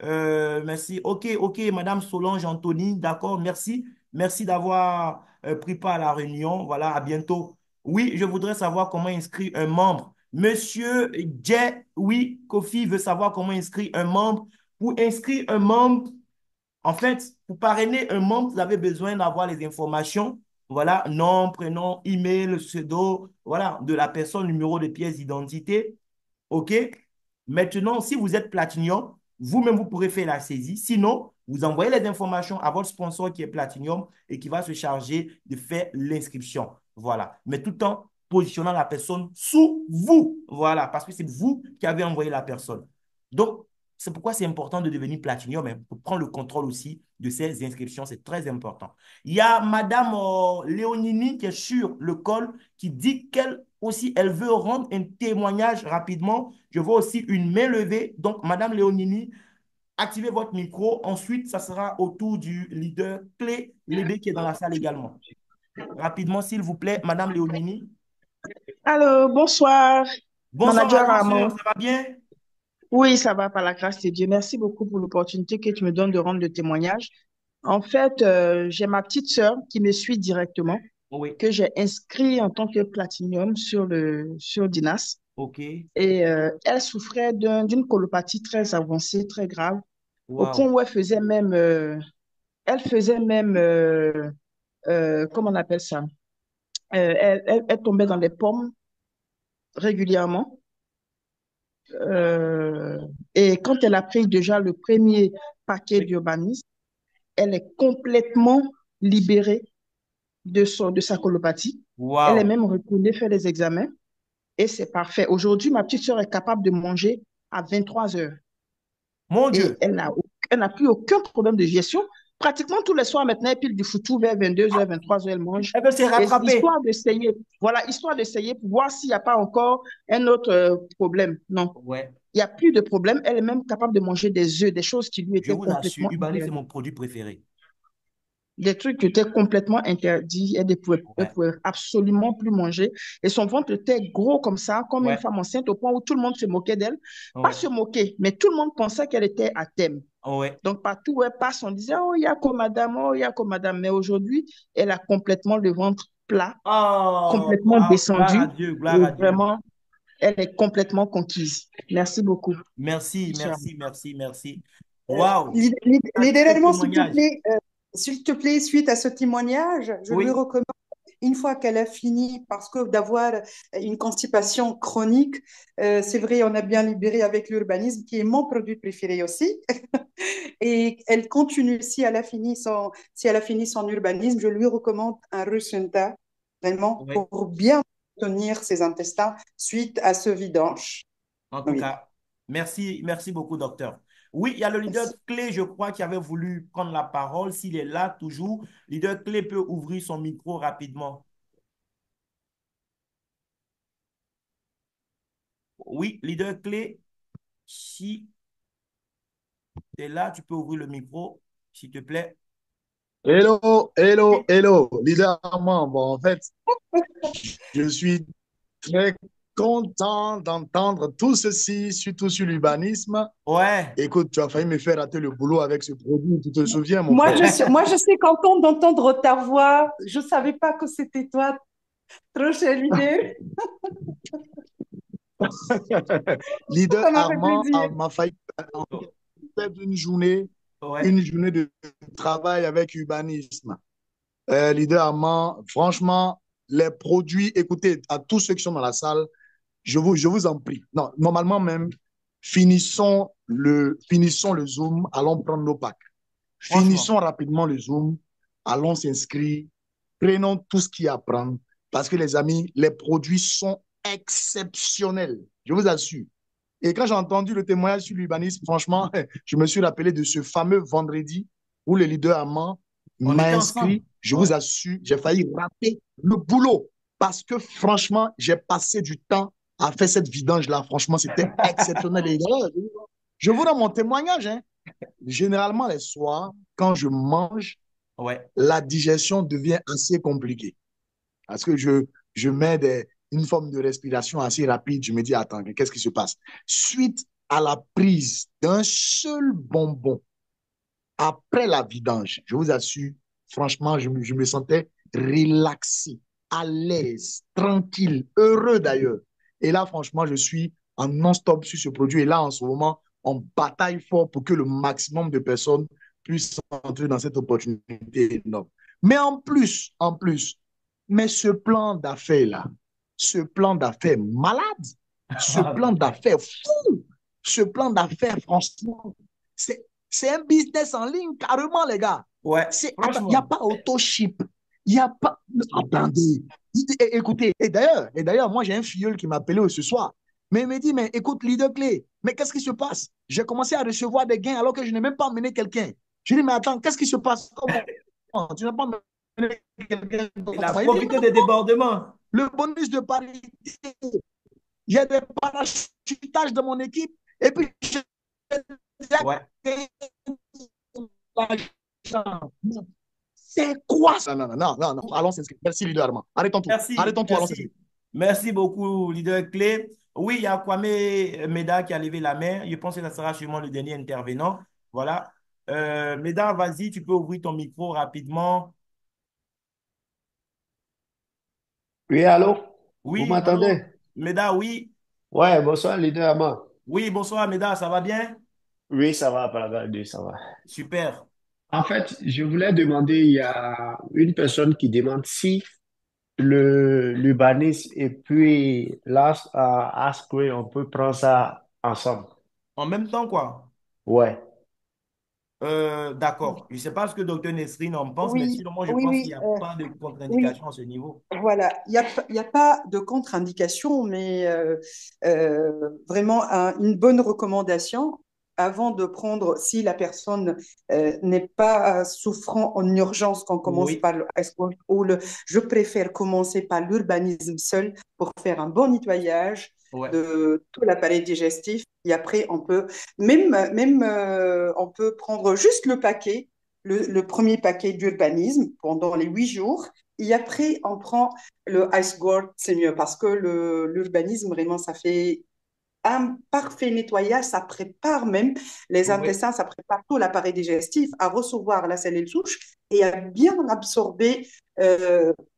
Merci. OK, OK, Madame Solange Anthony, d'accord, merci. Merci d'avoir pris part à la réunion. Voilà, à bientôt. Oui, je voudrais savoir comment inscrire un membre. Monsieur Jay, oui, Kofi veut savoir comment inscrire un membre. Pour inscrire un membre, En fait, pour parrainer un membre, vous avez besoin d'avoir les informations, voilà, nom, prénom, email, pseudo, voilà, de la personne, numéro de pièce d'identité. OK? Maintenant, si vous êtes Platinum, vous-même, vous pourrez faire la saisie. Sinon, vous envoyez les informations à votre sponsor qui est Platinum et qui va se charger de faire l'inscription. Voilà. Mais tout en positionnant la personne sous vous. Voilà. Parce que c'est vous qui avez envoyé la personne. Donc, c'est pourquoi c'est important de devenir Platinum, hein, pour prendre le contrôle aussi de ces inscriptions. C'est très important. Il y a Madame Léonini qui est sur le col qui dit qu'elle aussi, elle veut rendre un témoignage rapidement. Je vois aussi une main levée. Donc, Madame Léonini, activez votre micro. Ensuite, ça sera au tour du leader clé, Lébé, qui est dans la salle également. Rapidement, s'il vous plaît, Madame Léonini. Allô, bonsoir, Bonsoir, ma manager grande sœur, Armand. ça va bien? Oui, ça va par la grâce de Dieu. Merci beaucoup pour l'opportunité que tu me donnes de rendre le témoignage. En fait, j'ai ma petite sœur qui me suit directement, Oui, que j'ai inscrit en tant que Platinum sur Dinas. ok. Et elle souffrait d'une colopathie très avancée, très grave, au point Wow. où elle faisait même, comment on appelle ça? Elle tombait dans les pommes régulièrement. Euh, et quand elle a pris déjà le premier paquet Oui. d'urbanisme, elle est complètement libérée de sa colopathie. Elle est Wow. même retournée faire des examens et c'est parfait. Aujourd'hui, ma petite sœur est capable de manger à 23 heures Mon et Dieu. elle n'a plus aucun problème de gestion. Pratiquement tous les soirs maintenant, elle pile du foutou vers 22 heures, 23 heures, elle mange. Elle veut se Et rattraper. histoire d'essayer, voilà, histoire d'essayer pour voir s'il n'y a pas encore un autre problème. Non. Ouais. Il n'y a plus de problème. Elle est même capable de manger des œufs, des choses qui lui Je étaient vous assure, complètement Ubanif, c'est interdites. mon produit préféré. Des trucs qui étaient complètement interdits. Elle Ouais. pouvait absolument plus manger. Et son ventre était gros comme ça, comme une Ouais. femme enceinte, au point où tout le monde se moquait d'elle. Pas Ouais. se moquer, mais tout le monde pensait qu'elle était à thème. Ouais. Donc, partout où elle passe, on disait, oh, il y a comme madame, oh, il y a comme madame. Mais aujourd'hui, elle a complètement le ventre plat, Oh, complètement wow. Gloire à descendu. Dieu, gloire Et à Dieu. vraiment, elle est complètement conquise. Merci beaucoup. Merci, Monsieur Armand. merci, merci, merci. Waouh, sacré Littéralement, témoignage. s'il te plaît, suite à ce témoignage, je lui Oui, recommande, une fois qu'elle a fini, parce que d'avoir une constipation chronique, c'est vrai, on a bien libéré avec l'urbanisme, qui est mon produit préféré aussi. Et elle continue, si elle a fini son urbanisme, je lui recommande un Rusunta, vraiment, oui. pour bien tenir ses intestins suite à ce vidange. En tout Oui. cas, merci, merci beaucoup, docteur. Oui, il y a le leader clé, je crois, qui avait voulu prendre la parole. S'il est là, toujours, leader clé peut ouvrir son micro rapidement. Oui, leader clé, si tu es là, tu peux ouvrir le micro, s'il te plaît. Hello, hello, Oui. hello, leader Armand. Bon, en fait, je suis très content d'entendre tout ceci, surtout sur l'urbanisme. Ouais. Écoute, tu as failli me faire rater le boulot avec ce produit, tu te souviens, mon frère? Moi, je suis contente d'entendre ta voix. Je ne savais pas que c'était toi. Trop cher l'idée. Leader Ça m'a fait Armand plaisir. m'a failli faire Ouais. une journée de travail avec urbanisme. Leader Armand, franchement, les produits, écoutez, à tous ceux qui sont dans la salle, je vous en prie. Non, normalement même, finissons le Zoom, allons prendre nos packs. Franchement. Finissons rapidement le Zoom, allons s'inscrire, prenons tout ce qu'il y a à prendre, parce que les amis, les produits sont exceptionnels, je vous assure. Et quand j'ai entendu le témoignage sur l'urbanisme, franchement, je me suis rappelé de ce fameux vendredi où le leader amant On m'a était ensemble. inscrit. Je Ouais. vous assure, j'ai failli rater le boulot parce que franchement, j'ai passé du temps à faire cette vidange-là. Franchement, c'était exceptionnel. Les gars, je vous rends mon témoignage. Hein. Généralement, les soirs, quand je mange, Ouais. la digestion devient assez compliquée parce que je mets une forme de respiration assez rapide. Je me dis, attends, qu'est-ce qui se passe? Suite à la prise d'un seul bonbon après la vidange, je vous assure, franchement, je me sentais relaxé, à l'aise, tranquille, heureux d'ailleurs. Et là, franchement, je suis en non-stop sur ce produit. Et là, en ce moment, on bataille fort pour que le maximum de personnes puisse entrer dans cette opportunité énorme. Mais en plus, mais ce plan d'affaires malade, ce plan d'affaires fou, ce plan d'affaires, franchement, c'est, c'est un business en ligne, carrément, les gars. Ouais, Attends, il n'y a franchement. pas AutoShip. Il n'y a pas. Attendez. Écoutez, et d'ailleurs, moi, j'ai un filleul qui m'a appelé ce soir. Mais il me dit, mais écoute, leader clé, mais qu'est-ce qui se passe? J'ai commencé à recevoir des gains alors que je n'ai même pas emmené quelqu'un. Je dis, mais attends, qu'est-ce qui se passe? Comment? Tu n'as pas emmené quelqu'un? Il a Il dit, profité des débordements. le bonus de parité, j'ai des parachutages de mon équipe et puis j'ai déjà Ouais. gagné l'argent. C'est quoi ça? Non, non, non, non, non. Allons s'inscrire. Merci, leader Armand. Arrêtons tout. Merci, Arrêtons tout, allons s'inscrire. merci. Merci beaucoup, leader clé. Oui, il y a Kwame Meda qui a levé la main. Je pense que ça sera sûrement le dernier intervenant. Voilà. Meda, vas-y, tu peux ouvrir ton micro rapidement. Oui, allô? Vous Oui, m'entendez? allô? Meda, oui. Ouais, bonsoir, leader Ama. Oui, bonsoir, Meda, ça va bien? Oui, ça va, par la garde, ça va. Super. En fait, je voulais demander, il y a une personne qui demande si l'urbanisme et puis l'Asque, on peut prendre ça ensemble. En même temps, quoi? Ouais. D'accord. Je ne sais pas ce que Dr Nesrine en pense, mais Oui, sinon, moi, je oui, pense qu'il n'y oui, a pas de oui. contre-indication à ce niveau. Voilà, il y a pas de contre-indication, mais vraiment une bonne recommandation avant de prendre, si la personne n'est pas souffrant en urgence, qu'on commence Oui, par le iceberg ou je préfère commencer par l'urbanisme seul pour faire un bon nettoyage ouais, de tout l'appareil digestif. Et après, on peut prendre juste le paquet, le premier paquet d'urbanisme pendant les 8 jours. Et après, on prend le ice guard, c'est mieux parce que l'urbanisme, vraiment, ça fait un parfait nettoyage, ça prépare même les oui, intestins, ça prépare tout l'appareil digestif à recevoir la cellule souche et à bien absorber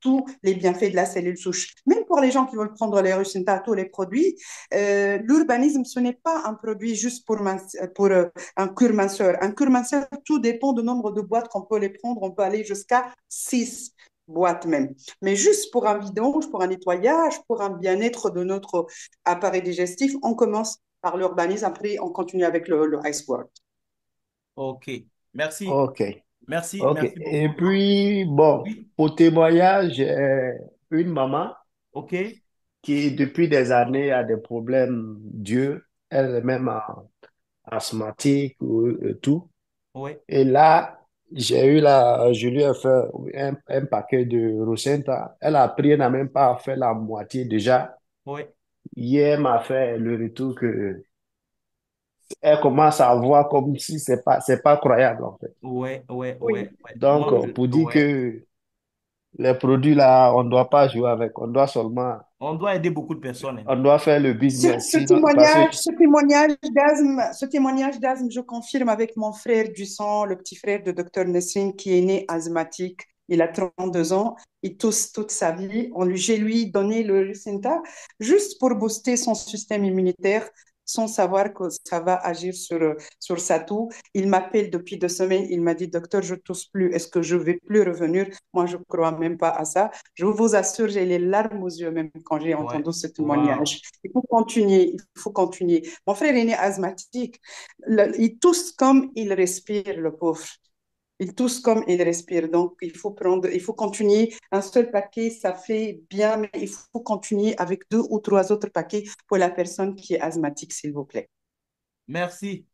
tous les bienfaits de la cellule souche. Même pour les gens qui veulent prendre les Rucinta, tous les produits, l'urbanisme, ce n'est pas un produit juste pour un cure minceur. Un cure minceur, tout dépend du nombre de boîtes qu'on peut les prendre. On peut aller jusqu'à 6 boîtes même. Mais juste pour un vidange, pour un nettoyage, pour un bien-être de notre appareil digestif, on commence par l'urbanisme, après on continue avec le ice world. ok. Merci, OK. merci, OK. merci Et beaucoup. puis, bon, Oui, pour témoignage, j'ai une maman ok, qui, depuis des années, a des problèmes d'yeux. Elle est même asthmatique ou tout. oui, Et là, je lui ai fait un paquet de Rosenta. Elle a pris, elle n'a même pas fait la moitié déjà. oui, Hier, elle m'a fait le retour que elle commence à voir comme si c'est pas croyable, en fait. oui, oui, oui, Oui, oui. Donc, Moi, pour dire ouais. que les produits là, on ne doit pas jouer avec. On doit aider beaucoup de personnes, hein. On doit faire le business. Sinon, parce que, ce témoignage d'asthme, je confirme avec mon frère du sang, le petit frère de Dr Nesrine, qui est né asthmatique. Il a 32 ans, il tousse toute sa vie. J'ai lui donné le Lucinta juste pour booster son système immunitaire sans savoir que ça va agir sur sa toux. Il m'appelle depuis 2 semaines, il m'a dit, docteur, je tousse plus, est-ce que je vais plus revenir? Moi, je crois même pas à ça. Je vous assure, j'ai les larmes aux yeux même quand j'ai Ouais. entendu ce Wow. témoignage. Il faut continuer, il faut continuer. Mon frère est né asthmatique. Il tousse comme il respire, le pauvre. Il tousse comme il respire. Donc, il faut continuer. Un seul paquet, ça fait bien, mais il faut continuer avec 2 ou 3 autres paquets pour la personne qui est asthmatique, s'il vous plaît. Merci.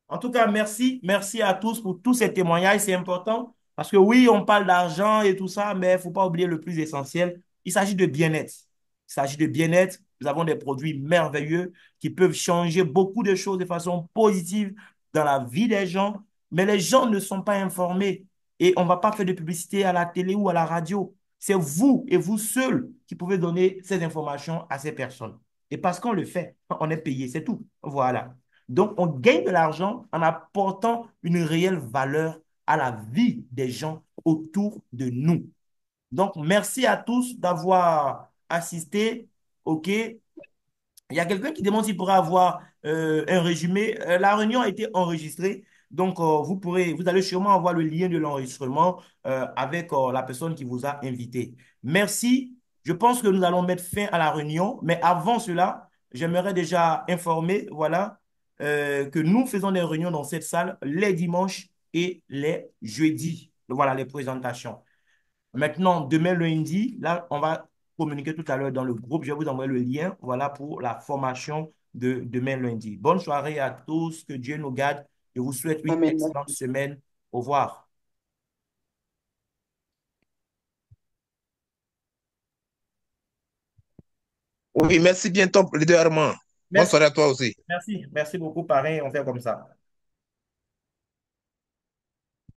En tout cas, merci. Merci à tous pour tous ces témoignages. C'est important parce que oui, on parle d'argent et tout ça, mais il ne faut pas oublier le plus essentiel. Il s'agit de bien-être. Il s'agit de bien-être. Nous avons des produits merveilleux qui peuvent changer beaucoup de choses de façon positive dans la vie des gens, mais les gens ne sont pas informés et on ne va pas faire de publicité à la télé ou à la radio. C'est vous et vous seuls qui pouvez donner ces informations à ces personnes. Et parce qu'on le fait, on est payé, c'est tout. Voilà. Donc, on gagne de l'argent en apportant une réelle valeur à la vie des gens autour de nous. Donc, merci à tous d'avoir assisté. OK. Il y a quelqu'un qui demande s'il pourrait avoir un résumé. La réunion a été enregistrée. Donc, vous allez sûrement avoir le lien de l'enregistrement avec la personne qui vous a invité. Merci. Je pense que nous allons mettre fin à la réunion, mais avant cela, j'aimerais déjà informer, voilà, que nous faisons des réunions dans cette salle les dimanches et les jeudis. Voilà les présentations. Maintenant, demain lundi, là, on va communiquer tout à l'heure dans le groupe. Je vais vous envoyer le lien, voilà, pour la formation de demain lundi. Bonne soirée à tous, que Dieu nous garde. Je vous souhaite une Amen. excellente semaine. Au revoir. Oui, merci bien, top leader Armand. Bonne Merci, soirée à toi aussi. merci beaucoup, pareil, on fait comme ça.